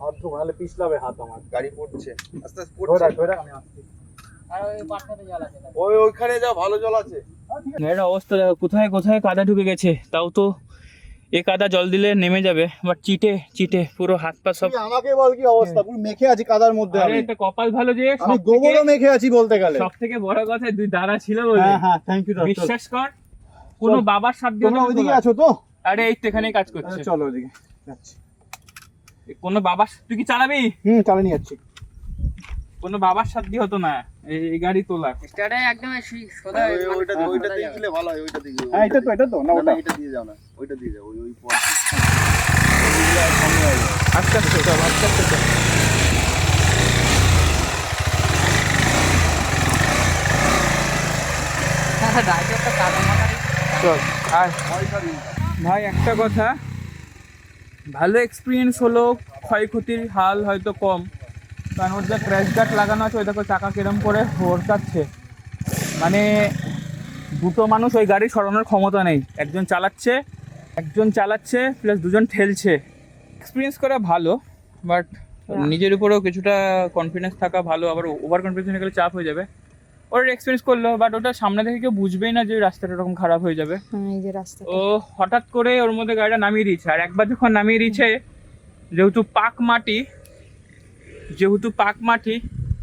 হাত ধো, নাহলে পিছলাবে হাত আমার। গাড়ি পড়ছে আস্তে আস্তে ধরে পড়ছে। রাখ, ধরে রাখ, আমি আসছি। আর ওই পাটটাতে জল আছে। ওইখানে যা ভালো জল আছে। গাড়ির অবস্থা দেখো, কোথায় কোথায় কাদা ঢুকে গেছে। তাও তো এ কাদা জল দিলে নেমে যাবে, বাট চিটে চিটে পুরো হাত পা সব। তুই আমাকে বল কি অবস্থা, পুরো মেখে আছি কাদার মধ্যে। আরে আমি এটা কপাল ভালো যে আমি গোবরও মেখে আছি বলতে গেলে। সব থেকে বড় কথা দুই দাদা ছিল বলে। হ্যাঁ হ্যাঁ, থ্যাংক ইউ। বিশ্বাস কর, কোনো বাবার সাথ দিয়ে তোমরা ওইদিকে আছো তো? আরে এই তো এখানেই কাজ করছে। চলো ওইদিকে যাচ্ছি। কোনো বাবার, তুই কি চালাবি? চালিয়ে নিয়ে যাচ্ছি। কোনো বাবার সাথ দিয়ে হতো না এই গাড়ি তোলা। স্টার্টে একদম সোজা ওইটা দিয়ে গেলে ভালো হয়। ওইটা দিয়ে হ্যাঁ এটা তো না, না ওটা এটা দিয়ে যাও না, ওইটা দিয়ে যাও। ওই পথ আস্তে আস্তে চল, আস্তে আস্তে চল। রাইডারটা কাদা মাথায় চল আর ভাই একটা কথা, ভালো এক্সপিরিয়েন্স হলো, ক্ষয়ক্ষতির হাল হয়তো কম, কারণ ওর যা ক্র্যাশ গার্ড লাগানো আছে ওই দেখো চাকা কিরম করে হড়কাচ্ছে। মানে দুটো মানুষ ওই গাড়ি সরানোর ক্ষমতা নেই, একজন চালাচ্ছে প্লাস দুজন ঠেলছে। এক্সপিরিয়েন্স করা ভালো, বাট নিজের উপরেও কিছুটা কনফিডেন্স থাকা ভালো। আবার ওভার কনফিডেন্স গেলে চাপ হয়ে যাবে। ওর এক্সপিরিয়েন্স করলো, বাট ওটা সামনে থেকে কেউ বুঝবেই না যে রাস্তাটা এরকম খারাপ হয়ে যাবে। এই যে রাস্তা। ও হঠাৎ করে ওর মধ্যে গাড়িটা নামিয়ে দিয়েছে, আর একবার যখন নামিয়ে দিয়েছে, যেহেতু পাক মাটি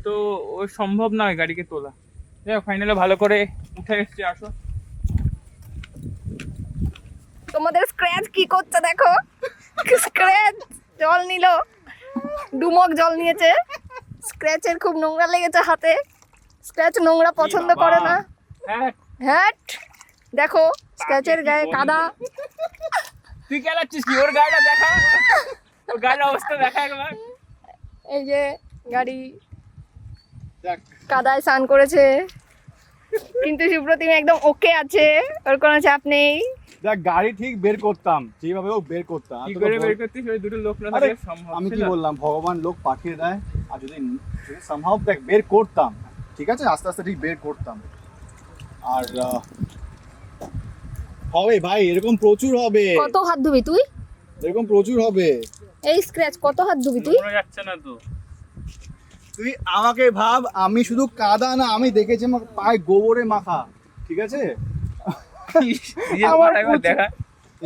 তো ও সম্ভব নয় গাড়িকে তোলা। যাই ফাইনালি ভালো করে উঠে এসছে। আসো, তোমাদের স্ক্র্যাচ কি করছে দেখো। স্ক্র্যাচ জল নিল, ডুমক জল নিয়েছে। স্ক্র্যাচের খুব নোংরা লেগেছে হাতে। স্ক্র্যাচ নোংরা পছন্দ করে না। হ্যাঁ হ্যাট দেখো, স্ক্র্যাচের গায়ে কাদা। তুই চালাচ্ছিস কি? ওর গাড়িটা দেখা, ওর গাড়ির অবস্থা দেখা একবার। এই যে গাড়ি দেখ, কাদায় স্নান করেছে, কিন্তু সুপ্রতিম একদম ওকে আছে, ওর কোনো চাপ নেই। দেখ গাড়ি ঠিক বের করতাম, যেভাবে হোক বের করতাম। কি করে বের করতিস? ওই দুটো লোক না আরে, থাকলে সম্ভব আমি কি ছিল? বললাম, ভগবান লোক পাঠিয়ে দেয়, আর যদি সম্ভব দেখ বের করতাম, ঠিক আছে, আস্তে আস্তে ঠিক বের করতাম। আর হবে ভাই, এরকম প্রচুর হবে। কত হাত ধুবি তুই? এরকম প্রচুর হবে। এই স্ক্র্যাচ কত হাত ধুবি তুই? যাচ্ছে না তো। তুই আমাকে ভাব, আমি শুধু কাদা না, আমি দেখেছি আমার পায়ে গোবরে মাখা, ঠিক আছে? আমার প্রচুর- দেখা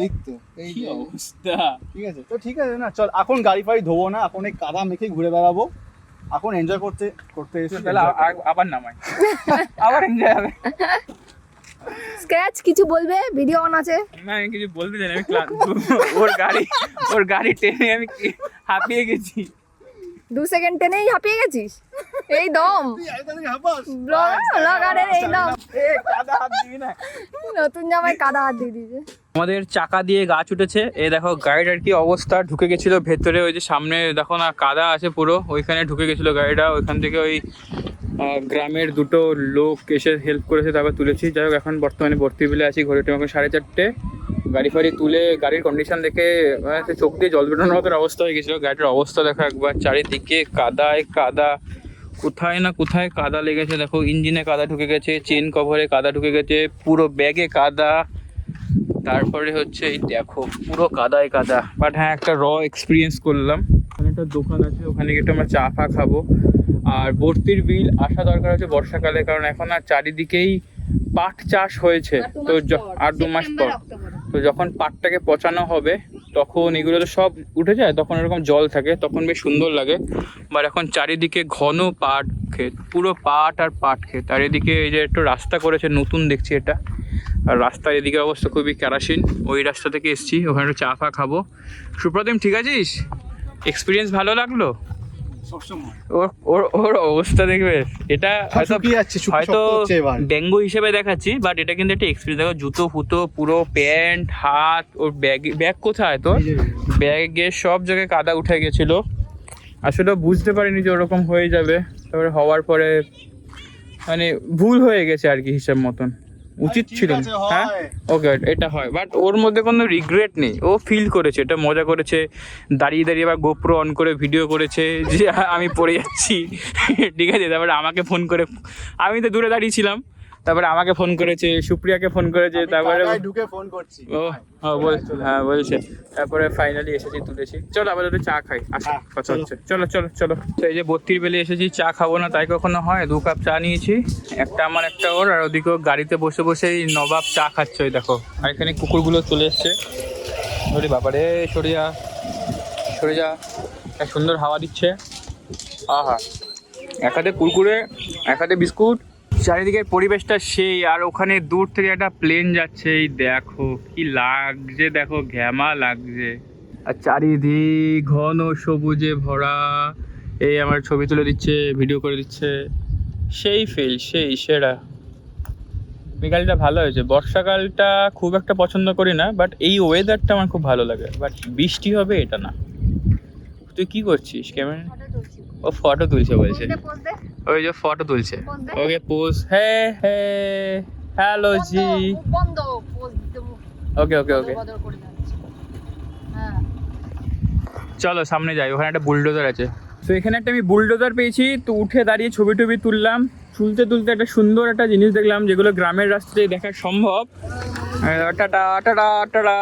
এই তো এই কি যে, অবস্থা। ঠিক আছে তো, ঠিক আছে না, চল এখন গাড়ি ফাড়ি ধোবো না, এখন এই কাদা মেখে ঘুরে বেড়াবো, এখন এনজয় করতে করতে এসে তাহলে আবার নামাই, আবার এনজয় হবে। স্ক্র্যাচ কিছু বলবে? ভিডিও অন আছে। না আমি কিছু বলতে চাই না, আমি ক্লান্ত। ওর গাড়ি টেনে আমি হাঁপিয়ে গেছি। 2 সেকেন্ড টেনেই হাঁপিয়ে গেছিস? এই দম ব্লগারের এই দম। কাদা হাত দিবি না। নতুন জামায় কাদা হাত দিয়ে দিয়েছে। আমাদের চাকা দিয়ে গাছ উঠেছে, এই দেখো গাড়িটার কি অবস্থা, ঢুকে গেছিল ভেতরে, ওই যে সামনে দেখো না কাদা আছে পুরো, ওইখানে ঢুকে গেছিল গাড়িটা, ওইখান থেকে ওই গ্রামের দুটো লোক এসে হেল্প করেছে, তারপর তুলেছি। যাই হোক এখন বর্তমানে ভর্তি বিলে আছি, ঘড়িটা এখন 4:30। গাড়ি ফাড়ি তুলে গাড়ির কন্ডিশন দেখে চোখ দিয়ে জল বেরোনোর মতো অবস্থা হয়ে গেছিলো। গাড়িটার অবস্থা দেখো একবার, চারিদিকে কাদায় কাদা, কোথায় না কোথায় কাদা লেগেছে দেখো, ইঞ্জিনে কাদা ঢুকে গেছে, চেন কভারে কাদা ঢুকে গেছে, পুরো ব্যাগে কাদা, তারপরে হচ্ছে এই দেখো পুরো কাদায় কাদা। বাট হ্যাঁ একটা এক্সপিরিয়েন্স করলাম, ওখানে একটা দোকান আছে, ওখানে গিয়ে একটু আমরা চা ফা খাবো। আর ভর্তির বিল আসা দরকার হচ্ছে বর্ষাকালে, কারণ এখন আর চারিদিকেই পাট চাষ হয়েছে, তো আর 2 মাস পর, তো যখন পাটটাকে পচানো হবে তখন এগুলো তো সব উঠে যায়, তখন এরকম জল থাকে, তখন বেশ সুন্দর লাগে। বাট এখন চারিদিকে ঘন পাট ক্ষেত, পুরো পাট আর পাট ক্ষেত। আর এদিকে এই যে একটু রাস্তা করেছে নতুন দেখছি এটা, আর রাস্তার এদিকে অবস্থা খুবই কেরাসিন। ওই রাস্তা থেকে এসছি, ওখানে একটু চা ফা খাবো। সুপ্রতিম ঠিক আছিস? এক্সপিরিয়েন্স ভালো লাগলো? সবসময় ওর অবস্থা দেখবে, এটা শুকিয়ে যাচ্ছে, হয়তো শক্ত হচ্ছে এবার। ডেঙ্গু হিসেবে দেখাচ্ছি, বাট এটা কিন্তু একটা এক্সপিরিয়েন্স। দেখো জুতো ফুতো পুরো, প্যান্ট হাত, ওর ব্যাগ কোথায় তো, ব্যাগে সব জায়গায় কাদা উঠে গেছিল। আসলে বুঝতে পারিনি যে ওরকম হয়ে যাবে, তারপরে হওয়ার পরে মানে ভুল হয়ে গেছে আর কি, হিসাব মতন উচিত ছিল না। হ্যাঁ ওকে, এটা হয়, বাট ওর মধ্যে কোনো রিগ্রেট নেই, ও ফিল করেছে, এটা মজা করেছে, দাঁড়িয়ে দাঁড়িয়ে আবার গোপ্রো অন করে ভিডিও করেছে যে আমি পড়ে যাচ্ছি, ঠিক আছে। তারপরে আমাকে ফোন করে, আমি তো দূরে দাঁড়িয়েছিলাম, তারপরে আমাকে ফোন করেছে, সুপ্রিয়াকে ফোন করেছে, তারপরে ঢুকে ফোন করছি। ও হ্যাঁ বলছে, তারপরে ফাইনালি এসেছি, তুলেছি। চলো আবার একটু চা খাই, আসো কথা হচ্ছে, চলো চলো চলো। তো এই যে 32 বেলে এসেছি, চা খাবো না তাই কখনো হয়, 2 কাপ চা নিয়েছি, একটা আমার একটা ওর, আর ওদিকে গাড়িতে বসে বসেই নবাব চা খাচ্ছে, ওই দেখো। আর এখানে কুকুরগুলো চলে এসছে, ওরে বাবারে, সরে যা সরে যা, একটা সুন্দর হাওয়া দিচ্ছে, আহা, এক হাতে কুরকুরে এক হাতে বিস্কুট, চারিদিকের পরিবেশটা সেই। আর ওখানে দূর থেকে একটা প্লেন যাচ্ছে, এই দেখো কি লাগছে, দেখো ঘ্যামা লাগছে, আর চারিদিক ঘন সবুজে ভরা। এই আমার ছবি তুলে দিচ্ছে, ভিডিও করে দিচ্ছে, সেই ফিল, সেই সেরা। বিকালটা ভালো হয়েছে। বর্ষাকালটা খুব একটা পছন্দ করি না, বাট এই ওয়েদারটা আমার খুব ভালো লাগে, বাট বৃষ্টি হবে এটা না। তুই কি করছিস? ক্যামেরা ও ফটো তুলছে বলছে, ওই যে ফটো তুলছে, ওকে পোজ। হ্যাঁ হ্যাঁ হ্যালো জি, বন্ধ পোজ দিতে মুখ ওকে ওকে ওকে বদল করে যাচ্ছে। হ্যাঁ চলো সামনে যাই, ওখানে একটা বুলডোজার আছে। তো এখানে একটা আমি বুলডোজার পেয়েছি, তো উঠে দাঁড়িয়ে ছবি টবি তুললাম। তুলতে তুলতে একটা সুন্দর একটা জিনিস দেখলাম, যেগুলো গ্রামের রাস্তায় দেখা সম্ভব। টাটা টাটা টাটা,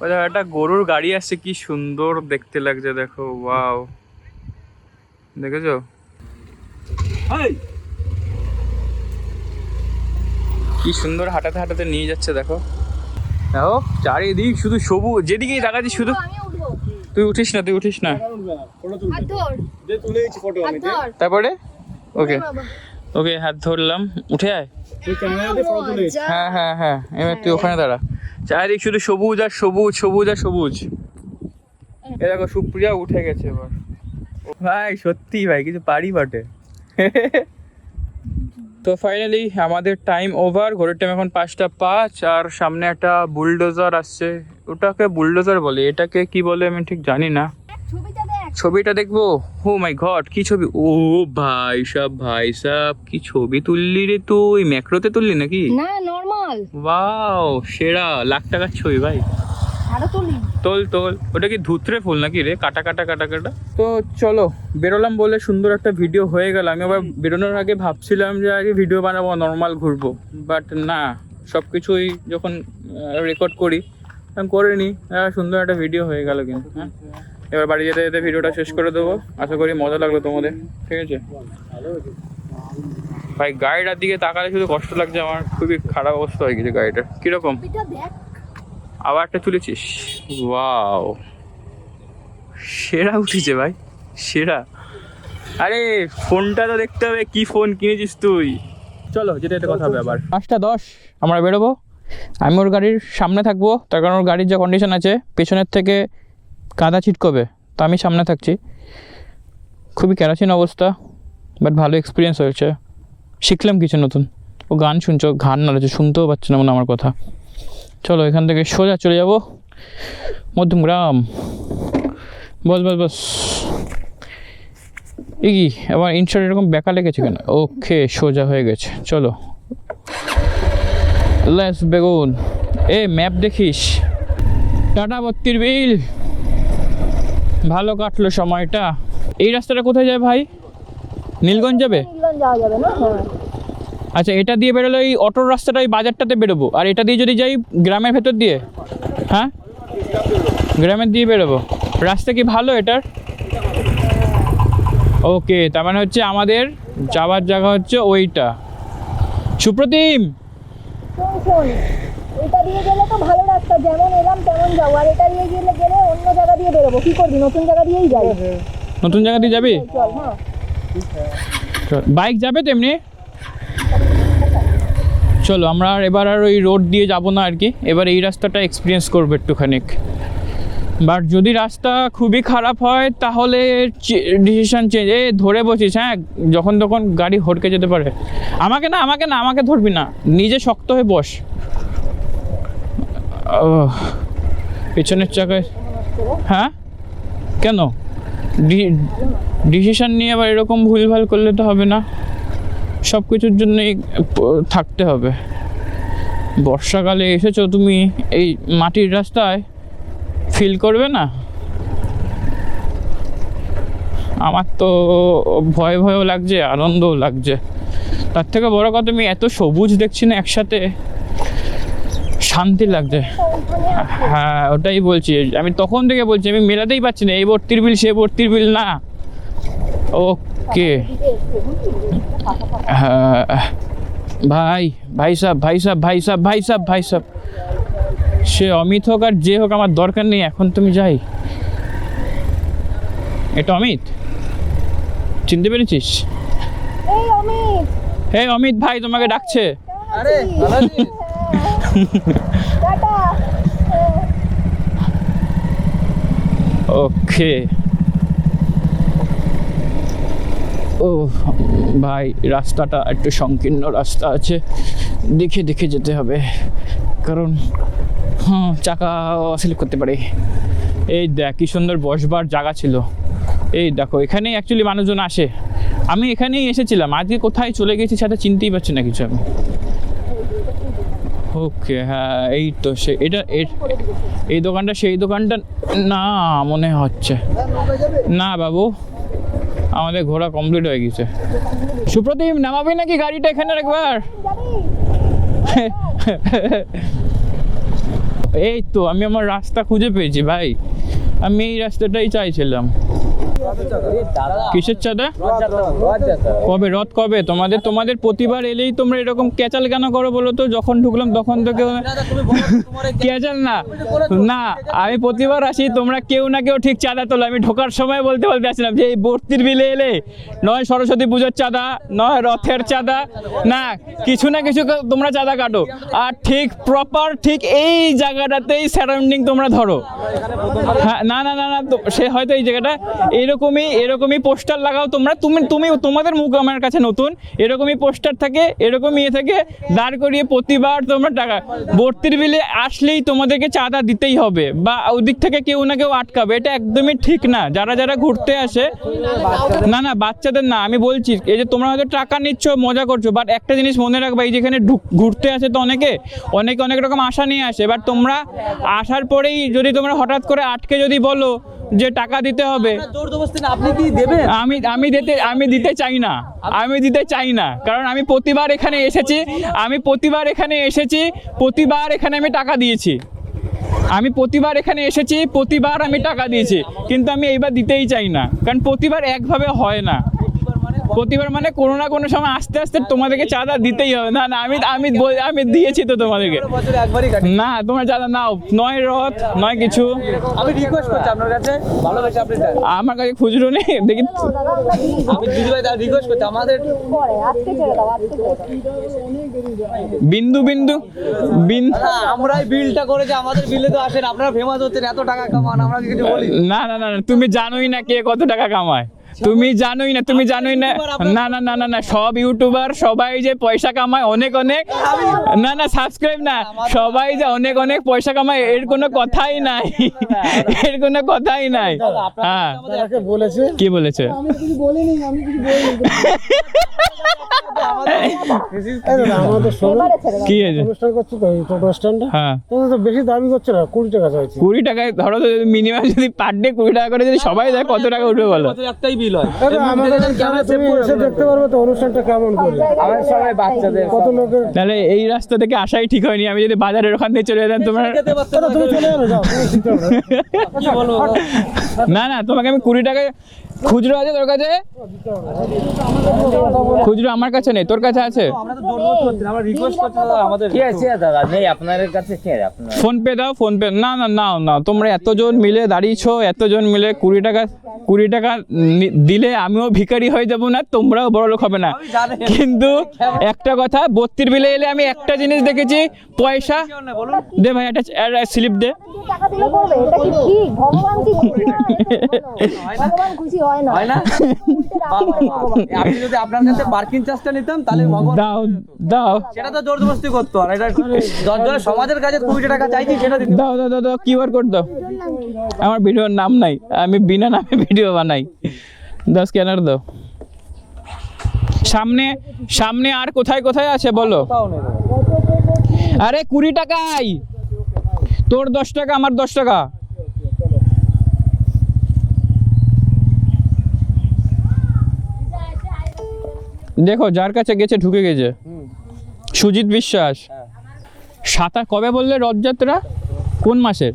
ওই একটা গরুর গাড়ি আসছে, কি সুন্দর দেখতে লাগছে, দেখো ওয়াও, দেখেছো? কি সুন্দর হাঁটাতে হাঁটাতে নিয়ে যাচ্ছে, দেখো দেখো চারিদিক শুধু সবুজ, যেদিকেই তাকাচ্ছি শুধু। আমি উঠবো, তুই উঠিস না, তুই উঠিস না। হাত ধর, তুলেছি ফটো হাত ধর। তারপরে ওকে বাবা, ওকে হাত ধরলাম, উঠে আয়। তুই ক্যামেরাতে ফটো তুলেছি। যা। হ্যাঁ হ্যাঁ হ্যাঁ, এবার তুই ওখানে দাঁড়া। চারিদিক শুধু সবুজ আর সবুজ, সবুজ আর সবুজ। এ দেখো সুপ্রিয়া উঠে গেছে এবার। ভাই সত্যি ভাই কিছু পারি বটে। তো ফাইনালি আমাদের টাইম ওভার, ঘড়ির টাইম এখন 5:05, আর সামনে একটা বুলডোজার আসছে। ওটাকে বুলডোজার বলে, এটাকে কি বলে আমি ঠিক জানি না। ছবিটা দেখ। ছবিটা দেখবো? ও মাই গড, কি ছবি! ও ভাই সাব কি ছবি তুললি রে তুই, ম্যাক্রোতে তুললি নাকি? না নরমাল, ওয়াও সেরা, লাখ টাকার ছবি ভাই। আরো তুলি। তোল তোল, ওটা কি ধুতরে ফুল নাকি রে, কাটা কাটা কাটা কাটা। তো চলো বেরোলাম বলে সুন্দর একটা ভিডিও হয়ে গেল। আমি আবার বেরোনোর আগে ভাবছিলাম যে আগে ভিডিও বানাবো, নর্মাল ঘুরবো, বাট না, সব কিছুই যখন রেকর্ড করি আমি করে নিই। সুন্দর একটা ভিডিও হয়ে গেল কিন্তু। হ্যাঁ, এবার বাড়ি যেতে যেতে ভিডিওটা শেষ করে দেবো। আশা করি মজা লাগলো তোমাদের, ঠিক আছে? ভাই গাড়িটার দিকে তাকালে শুধু কষ্ট লাগছে আমার, খুবই খারাপ অবস্থা হয়ে গেছে গাড়িটার। কিরকম আবার একটা তুলেছিস? ওয়াও, সেরা উঠেছে ভাই, সেরা। আরে ফোনটা তো দেখতে হবে, কি ফোন কিনেছিস তুই? চলো যেতে যেতে কথা হবে আবার। 5:10 আমরা বেরোবো। আমি ওর গাড়ির সামনে থাকবো, তার কারণ ওর গাড়ির যা কন্ডিশন আছে পেছনের থেকে কাদা ছিটকবে, তো আমি সামনে থাকছি। খুবই কেরাসিন অবস্থা, বাট ভালো এক্সপিরিয়েন্স হয়েছে, শিখলাম কিছু নতুন। ও গান শুনছো, ঘান নাড়াচ্ছে, শুনতেও পাচ্ছে না মনে আমার কথা। চলো এখান থেকে সোজা চলে যাব মধ্যমগ্রাম। বস বস বস। এই কি আমার ইনস্টার এরকম বেকা লেগেছে কেন? ওকে, সোজা হয়ে গেছে। চলো লেটস বেগুন। এ ম্যাপ দেখিস? টাটা 32 বিল। ভালো কাটলো সময়টা। এই রাস্তাটা কোথায় যায় ভাই? নীলগঞ্জ যাবে? যাওয়া যাবে না? আচ্ছা, এটা দিয়ে বেরোলে ওই অটোর রাস্তাটা ওই বাজারটাতে বেরোবো, আর এটা দিয়ে যদি যাই গ্রামের ভেতর দিয়ে, হ্যাঁ গ্রামের দিয়ে বেরোবো। রাস্তা কি ভালো এটার? ওকে, তার মানে হচ্ছে আমাদের যাওয়ার জায়গা হচ্ছে ওইটা। সুপ্রতিম, শোন, এটা দিয়ে গেলে তো ভালো রাস্তা, যেমন এলাম তেমন যাবো, আর এটা দিয়ে গেলে অন্য জায়গা দিয়ে বেরোবো। কি করবি? নতুন জায়গা দিয়েই যাই। নতুন জায়গা দিয়ে যাবি? চল। হ্যাঁ, বাইক যাবে তো এমনি? চলো আমরা আর এবার আর ওই রোড দিয়ে যাব না আর কি, এবার এই রাস্তাটা এক্সপিরিয়েন্স করবো একটুখানি। বাট যদি রাস্তা খুবই খারাপ হয় তাহলে ডিসিশন চেঞ্জ। এ ধরে বসিস, হ্যাঁ যখন তখন গাড়ি হড়কে যেতে পারে। আমাকে না, আমাকে না, আমাকে ধরবি না, নিজে শক্ত হয়ে বস। পেছনের চাকায়? হ্যাঁ কেন? ডিসিশন নিয়ে আবার এরকম ভুলভাল করলে তো হবে না, সব কিছুর জন্যই থাকতে হবে। বর্ষাকালে এসেছো তুমি, এই মাটির রাস্তায় ফিল করবে না? আমার তো ভয় ভয়ও লাগছে, আনন্দও লাগছে। তার থেকে বড় কথা, আমি এত সবুজ দেখছি না একসাথে, শান্তি লাগছে। হ্যাঁ ওটাই বলছি, আমি তখন থেকে বলছি, আমি মেলাতেই পারছি না, এই 32 বিল সে 32 বিল না। ওকে হ্যাঁ ভাই, ভাই সাহেব, ভাই সাহেব, ভাই সাহেব, ভাই সাহেব, ভাই সাহেব, সে অমিত হোক আর যে হোক আমার দরকার নেই এখন, তুমি যাই। এটা অমিত, চিনতে পেরেছিস? এই অমিত, হে অমিত ভাই তোমাকে ডাকছে। আরে টাটা। ওকে। ও ভাই, রাস্তাটা একটু সংকীর্ণ রাস্তা আছে, দেখে দেখে যেতে হবে, কারণ হ্যাঁ চাকা স্লিপ করতে পারে। এই দেখ কি সুন্দর বসবার জায়গা ছিল, এই দেখো এখানেই অ্যাকচুয়ালি মানুষজন আসে। আমি এখানেই এসেছিলাম, আজকে কোথায় চলে গেছি সেটা চিনতেই পারছি না কিছু আমি। ওকে হ্যাঁ, এই তো সে, এটা এই দোকানটা সেই দোকানটা না মনে হচ্ছে। না বাবু, আমাদের ঘোরা কমপ্লিট হয়ে গেছে। সুপ্রতিম, নামাবি নাকি গাড়িটা এখানে একবার? এই তো আমি আমার রাস্তা খুঁজে পেয়েছি ভাই, আমি এই রাস্তাটাই চাইছিলাম। কিসের চাঁদা? কবে রথ কবে? তোমাদের প্রতিবার এলেই তোমরা এরকম ক্যাচাল কেন করো বলো তো? যখন ঢুকলাম তখন তো কেউ ক্যাচাল না, না আমি প্রতিবার আসি, তোমরা কেউ না কেউ ঠিক চাঁদা তোলো। আমি ঢোকার সময় বলতে আসছিলাম যে এই 32 বিলে এলে নয় সরস্বতী পুজোর চাঁদা, নয় রথের চাঁদা, না কিছু না কিছু তোমরা চাঁদা কাটো, আর ঠিক প্রপার ঠিক এই জায়গাটাতেই সারাউন্ডিং তোমরা ধরো। হ্যাঁ না না না না, সে হয়তো এই জায়গাটা এরকমই পোস্টার লাগাও তোমরা। তোমাদের মুখ আমার কাছে নতুন, এরকমই পোস্টার থাকে, এরকমই থাকে, দাঁড় করিয়ে প্রতিবার তোমরা টাকা। 32 বিলে আসলেই তোমাদেরকে চাঁদা দিতেই হবে, বা ওদিক থেকে কেউ না কেউ আটকাবে, এটা একদমই ঠিক না। যারা ঘুরতে আসে, না না বাচ্চাদের না, আমি বলছি এই যে তোমরা হয়তো টাকা নিচ্ছ, মজা করছো, বাট একটা জিনিস মনে রাখবা, এই যেখানে ঘুরতে আসে তো অনেকে অনেক রকম আশা নিয়ে আসে, বাট তোমরা আসার পরেই যদি তোমরা হঠাৎ করে আটকে যদি বলো যে টাকা দিতে হবে, আপনি কি দেবেন? আমি দিতে চাই না, কারণ আমি প্রতিবার এখানে এসেছি, প্রতিবার এখানে আমি টাকা দিয়েছি। আমি প্রতিবার এখানে এসেছি, প্রতিবার আমি টাকা দিয়েছি, কিন্তু আমি এইবার দিতেই চাই না, কারণ প্রতিবার একভাবে হয় না। প্রতিবার মানে কোনো না কোনো সময় আস্তে আস্তে তোমাদেরকে চাঁদা দিতেই হবে। না না, আমি দিয়েছি তো তোমাদেরকে। বছরে একবারই কাটি। না, তোমরা চাঁদা নাও, নয় রথ নয় কিছু। আমি রিকোয়েস্ট করছি আপনার কাছে, ভালোবেসে আপনি দেন। আমার কাছে খুচরো নেই, দেখি আমি দিদিভাই তার রিকোয়েস্ট করছি আমাদের বিন্দু বিন্দু আমরাই বিলটা করেছি, আমাদের বিলে তো আসেন, আপনারা ফেমাস হচ্ছেন, এত টাকা কামান, আমরা কিছু বলি। না না না না, তুমি জানোই না কে কত টাকা কামায়, তুমি জানোই না, তুমি জানোই না। না না না না না, সব ইউটিউবার সবাই যে পয়সা কামায় অনেক অনেক, না না সাবস্ক্রাইব না, সবাই যে অনেক অনেক পয়সা কামায় এর কোনো কথাই নাই, এর কোনো কথাই নাই। হ্যাঁ, বলেছে কি বলেছে? আমি কিছু বলিনি, আমাদের কি হয়েছে? অনুষ্ঠান করছি তো এই টোটো স্ট্যান্ডে, হ্যাঁ, তো বেশি দাবি করছে না, 20 টাকা চাইছি। 20 টাকায় ধরো তো, মিনিমাম যদি পার ডে 20 টাকা করে যদি সবাই দেয়, কত টাকা উঠবে বলো? বছরে একটাই বিল হয়। আমাদের তুমি এসে দেখতে পারবে তো অনুষ্ঠানটা কেমন করে, আমার সবাই বাচ্চাদের কত লোকের। তাহলে এই রাস্তা থেকে আসাই ঠিক হয়নি। আমি যদি বাজারের ওখান থেকে চলে যেতাম, তোমার খেতে পারতে না, তুমি চলে যাবে, যাও, তুমি দিতে হবে। কি বলবো? না না, তোমাকে আমি 20 টাকায়, খুচরো আছে তোর কাছে? খুচরো আমার কাছে নেই, তোর কাছে আছে? আমরা তো জোর করছি না, আমরা রিকোয়েস্ট করছি দাদা, আমাদের কি আছে দাদা নেই আপনার কাছে, কি আছে আপনার? ফোন পে দাও, ফোন পে। না না নাও নাও, তোমরা এতজন মিলে দাঁড়িয়েছো, এতজন মিলে 20 টাকা দিলে আমিও ভিখারি হয়ে যাবো না, তোমরাও বড় লোক হবে না। কিন্তু একটা কথা, 32 বিলে এলে আমি একটা জিনিস দেখেছি, পয়সা বলুন। দে ভাই, একটা স্লিপ দে। টাকা দিলে করবে, এটা কি ঠিক? ভগবান কি খুশি হয়? ভগবান খুশি হয় না। হয় না? আমি যদি আপনার কাছে পার্কিং চার্জটা নিতাম তাহলে ভগবান, দাও দাও সেটা তো জোর জবরদস্তি করতো, আর এটা জনের সমাজের কাছে 20 টাকা চাইছি, সেটা দিতে দাও দাও দাও দাও, কিউআর কোড দাও। আমার ভিডিওর নাম নাই, আমি বিনা নামে ভিডিও বানাই। দাও, স্ক্যানার দাও। সামনে সামনে আর কোথায় কোথায় আছে বলো? পাও নেই। আরে 20 টাকাই, তোর 10 টাকা, আমার 10 টাকা। দেখো, যার কাছে গেছে ঢুকে গেছে, সুজিত বিশ্বাস। সাঁতার কবে বললে রথযাত্রা? কোন মাসের?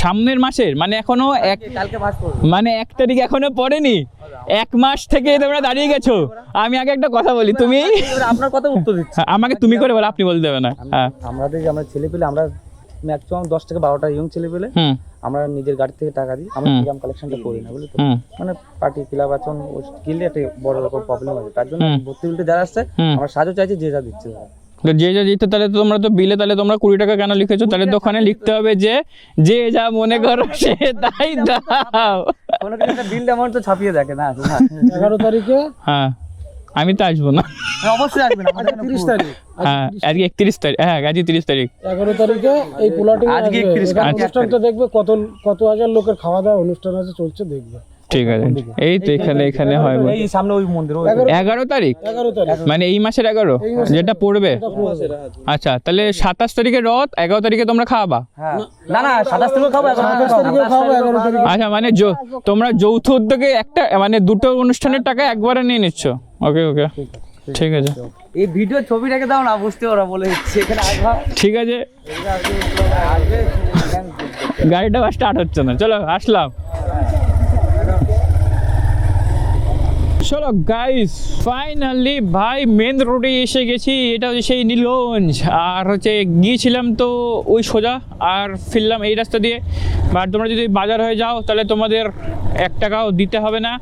সামনের মাসের, মানে এখনো কালকে ভাস করব। 1 তারিখ এখনো পড়েনি, 1 মাস থেকে তোমরা দাঁড়িয়ে গেছো। আমি আগে একটা কথা বলি, তুমি আপনার কথা উত্তর দিচ্ছি। আমাকে তুমি করে বলো, আপনি বলতে দেবে না। হ্যাঁ, আমাদের যে আমরা ছেলে পেলে, আমরা ম্যাক্সিমাম 10 থেকে 12টা ইয়ং ছেলে পেলে, হুম আমরা নিজের গাড়ি থেকে টাকা দিই, আমরা ইনকাম কালেকশনটা করি না, বুঝলি তো? হুম মানে পার্টি ক্লাব আছে, কিনলে একটা বড় রকম প্রবলেম আছে, তার জন্য হুম। ভর্তি উল্টে যারা আসছে, হুম। আমরা সাহায্য চাইছি, যে যা দিচ্ছে। তো যে যা দিতে, তাহলে তো তোমরা তো বিলে, তাহলে তোমরা 20 টাকা কেন লিখেছো? তাহলে তো ওখানে লিখতে হবে যে যে যা মনে করো সে তাই দাও। কোনো কিছু একটা বিল অ্যামাউন্ট তো ছাপিয়ে দেখে না। 11 তারিখে, হ্যাঁ, আমি তো আসবো না। অবশ্যই আসবেন, আমাদের 30 তারিখ, হ্যাঁ, আজকে 31 তারিখ। হ্যাঁ, আজকে 30 তারিখ। 11 তারিখে এই পোলাটিং আজকে 31 অনুষ্ঠানটা দেখবে, কত হাজার লোকের খাওয়া দাওয়া অনুষ্ঠান আছে, চলছে, দেখবে। ঠিক আছে, এই তো এখানে হয়। এই সামনে ওই মন্দির, 11 তারিখ, 11 তারিখ মানে এই মাসের 11 যেটা পড়বে। আচ্ছা, তাহলে 27 তারিখে রথ, 11 তারিখে তোমরা খাওয়াবা? হ্যাঁ। না না, 27 তারিখে খাবো, 27 তারিখে খাবো, 11 তারিখে। আচ্ছা, মানে তোমরা যৌথ উদ্যোগে একটা, মানে দুটো অনুষ্ঠানের টাকা একবারে নিয়ে নিচ্ছ? ওকে ওকে, ঠিক আছে। এই ভিডিও ছবি রেখে দাও না, বুঝতে ওরা বলে দিচ্ছে এখানে আসবা। ঠিক আছে, গাড়িটা স্টার্ট হচ্ছে না, চলো আসলাম। চলো গাইস, ফাইনালি ভাই মেন রোডে এসে গেছি। এটা হচ্ছে সেই নীলগঞ্জ, আর হচ্ছে গিয়েছিলাম তো ওই সোজা, আর ফিরলাম এই রাস্তা দিয়ে। বাট তোমরা যদি বাজার হয়ে যাও, তাহলে তোমাদের 1 টাকাও দিতে হবে না।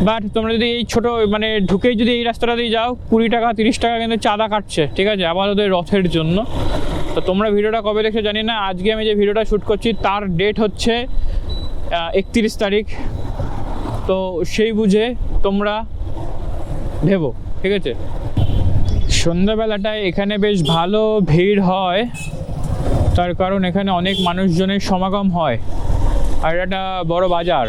বাট তোমরা যদি এই ছোটো, মানে ঢুকেই যদি এই রাস্তাটা দিয়ে যাও, 20 টাকা 30 টাকা কিন্তু চাঁদা কাটছে, ঠিক আছে, আবার ওদের রথের জন্য। তো তোমরা ভিডিওটা কবে দেখছো জানি না। আজকে আমি যে ভিডিওটা শ্যুট করছি তার ডেট হচ্ছে 31 তারিখ। তো সেই বুঝে তোমরা ভেবো, ঠিক আছে। সন্ধ্যাবেলাটায় এখানে বেশ ভালো ভিড় হয়, তার কারণ এখানে অনেক মানুষজনের সমাগম হয়, আর এটা বড় বাজার।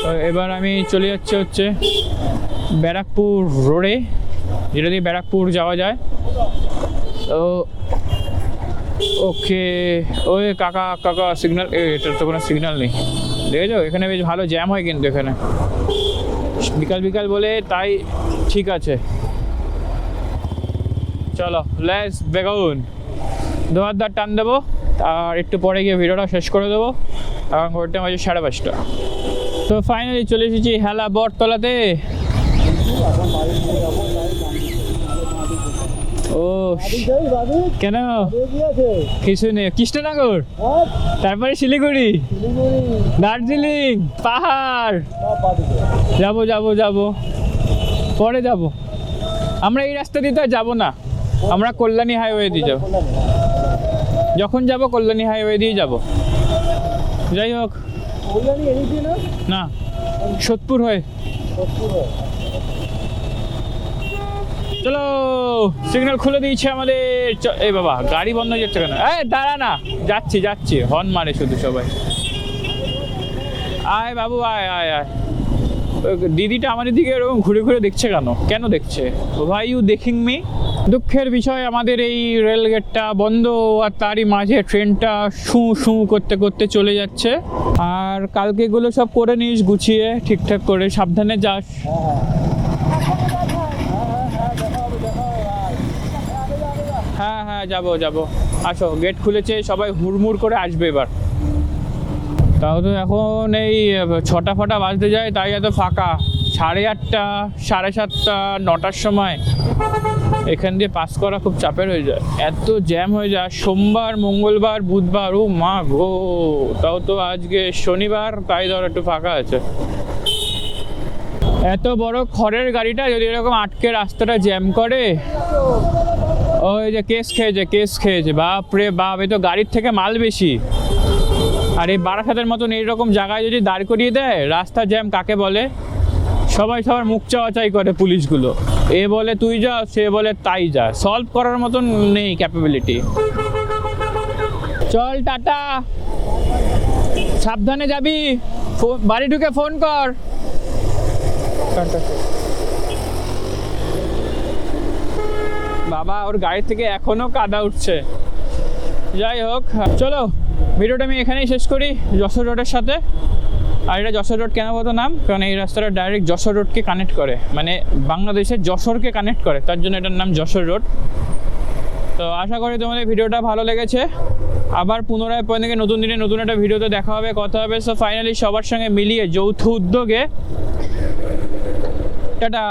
তো এবার আমি চলে যাচ্ছি হচ্ছে ব্যারাকপুর রোডে, যেটা দিয়ে ব্যারাকপুর যাওয়া যায়। তো ওকে, ওই কাকা সিগন্যাল, এটার তো কোনো সিগন্যাল নেই, দেখেছো? এখানে বেশ ভালো জ্যাম হয় কিন্তু এখানে, বিকাল বলে, তাই ঠিক আছে। চলো লেটস বেগুন, 2 হাত টান দেবো, আর একটু পরে গিয়ে ভিডিওটা শেষ করে দেবো। এখন ঘড়িটা বাজে 5:30। তো ফাইনালি চলে এসেছি হেলা বটতলাতে। ও কেন কিছু নেই, কৃষ্ণনগর, তারপরে শিলিগুড়ি, দার্জিলিং, পাহাড়। যাবো যাবো যাবো, পরে যাব। আমরা এই রাস্তা দিয়ে তো আর যাবো না, আমরা কল্যাণী হাইওয়ে দিয়ে যাবো। যখন যাব কল্যাণী হাইওয়ে দিয়ে যাব। যাই হোক, না সোদপুর হয়ে। চলো, সিগন্যাল খুলে দিয়েছে আমাদের। এই বাবা, গাড়ি বন্ধ হয়ে যাচ্ছে কেন? এই দাঁড়া না, যাচ্ছি যাচ্ছি, হর্ন মারে শুধু সবাই। আয় বাবু আয় আয় আয়। দিদিটা আমাদের দিকে এরকম ঘুরে ঘুরে দেখছে কেন? কেন দেখছে? ভাই ইউ দেখিং মি? দুঃখের বিষয়, আমাদের এই রেলগেটটা বন্ধ, আর তারই মাঝে ট্রেনটা শু শু করতে করতে চলে যাচ্ছে। আর কালকে এগুলো সব করে নিস গুছিয়ে, ঠিকঠাক করে, সাবধানে যাস। হ্যাঁ হ্যাঁ, যাবো যাবো, আসো। গেট খুলেছে, সবাই হুড়মুড় করে আসবে এবার। তাও তো এখন এই 6টা ফটা বাজতে যায়, তাই এত ফাঁকা। 8:30, 7:30, 9টার সময় এখান দিয়ে পাস করা খুব চাপের হয়ে যায়, এত জ্যাম হয়ে যায়। সোমবার, মঙ্গলবার, বুধবার, ও মা গো। তাও তো আজকে শনিবার, তাই ধর একটু ফাঁকা আছে। এত বড় খড়ের গাড়িটা যদি এরকম আটকে রাস্তাটা জ্যাম করে, ওই যে কেস খেয়েছে, বাপ রে বাপ, এ তো গাড়ির থেকে মাল বেশি। আর এই বারাসাতের মতন এইরকম জায়গায় যদি দাঁড় করিয়ে দেয়, রাস্তা জ্যাম কাকে বলে? সবাই সবার মুখ চাওয়াচাই করে পুলিশগুলো। এ বলে তুই যা, সে বলে তাই যা, সলভ করার মতন নেই ক্যাপাবিলিটি। চল টাটা, সাবধানে যাবি, বাড়ি ঢুকে ফোন কর। বাবা, ওর গাড়ি থেকে এখনো কাদা উঠছে। যাই হোক, চলো ভিডিওটা আমি এখানেই শেষ করি, যশোর রোডের সাথে। আর এটা যশোর রোড কেন বলতো নাম? কারণ এই রাস্তাটা ডাইরেক্ট যশোর রোডকে কানেক্ট করে, মানে বাংলাদেশের যশোরকে কানেক্ট করে, তার জন্য এটার নাম যশোর রোড। তো আশা করি তোমাদের ভিডিওটা ভালো লেগেছে। আবার পুনরায় পরে নতুন দিনে নতুন একটা ভিডিওতে দেখা হবে, কথা হবে। সো ফাইনালি সবার সঙ্গে মিলিয়ে যৌথ উদ্যোগে টাটা।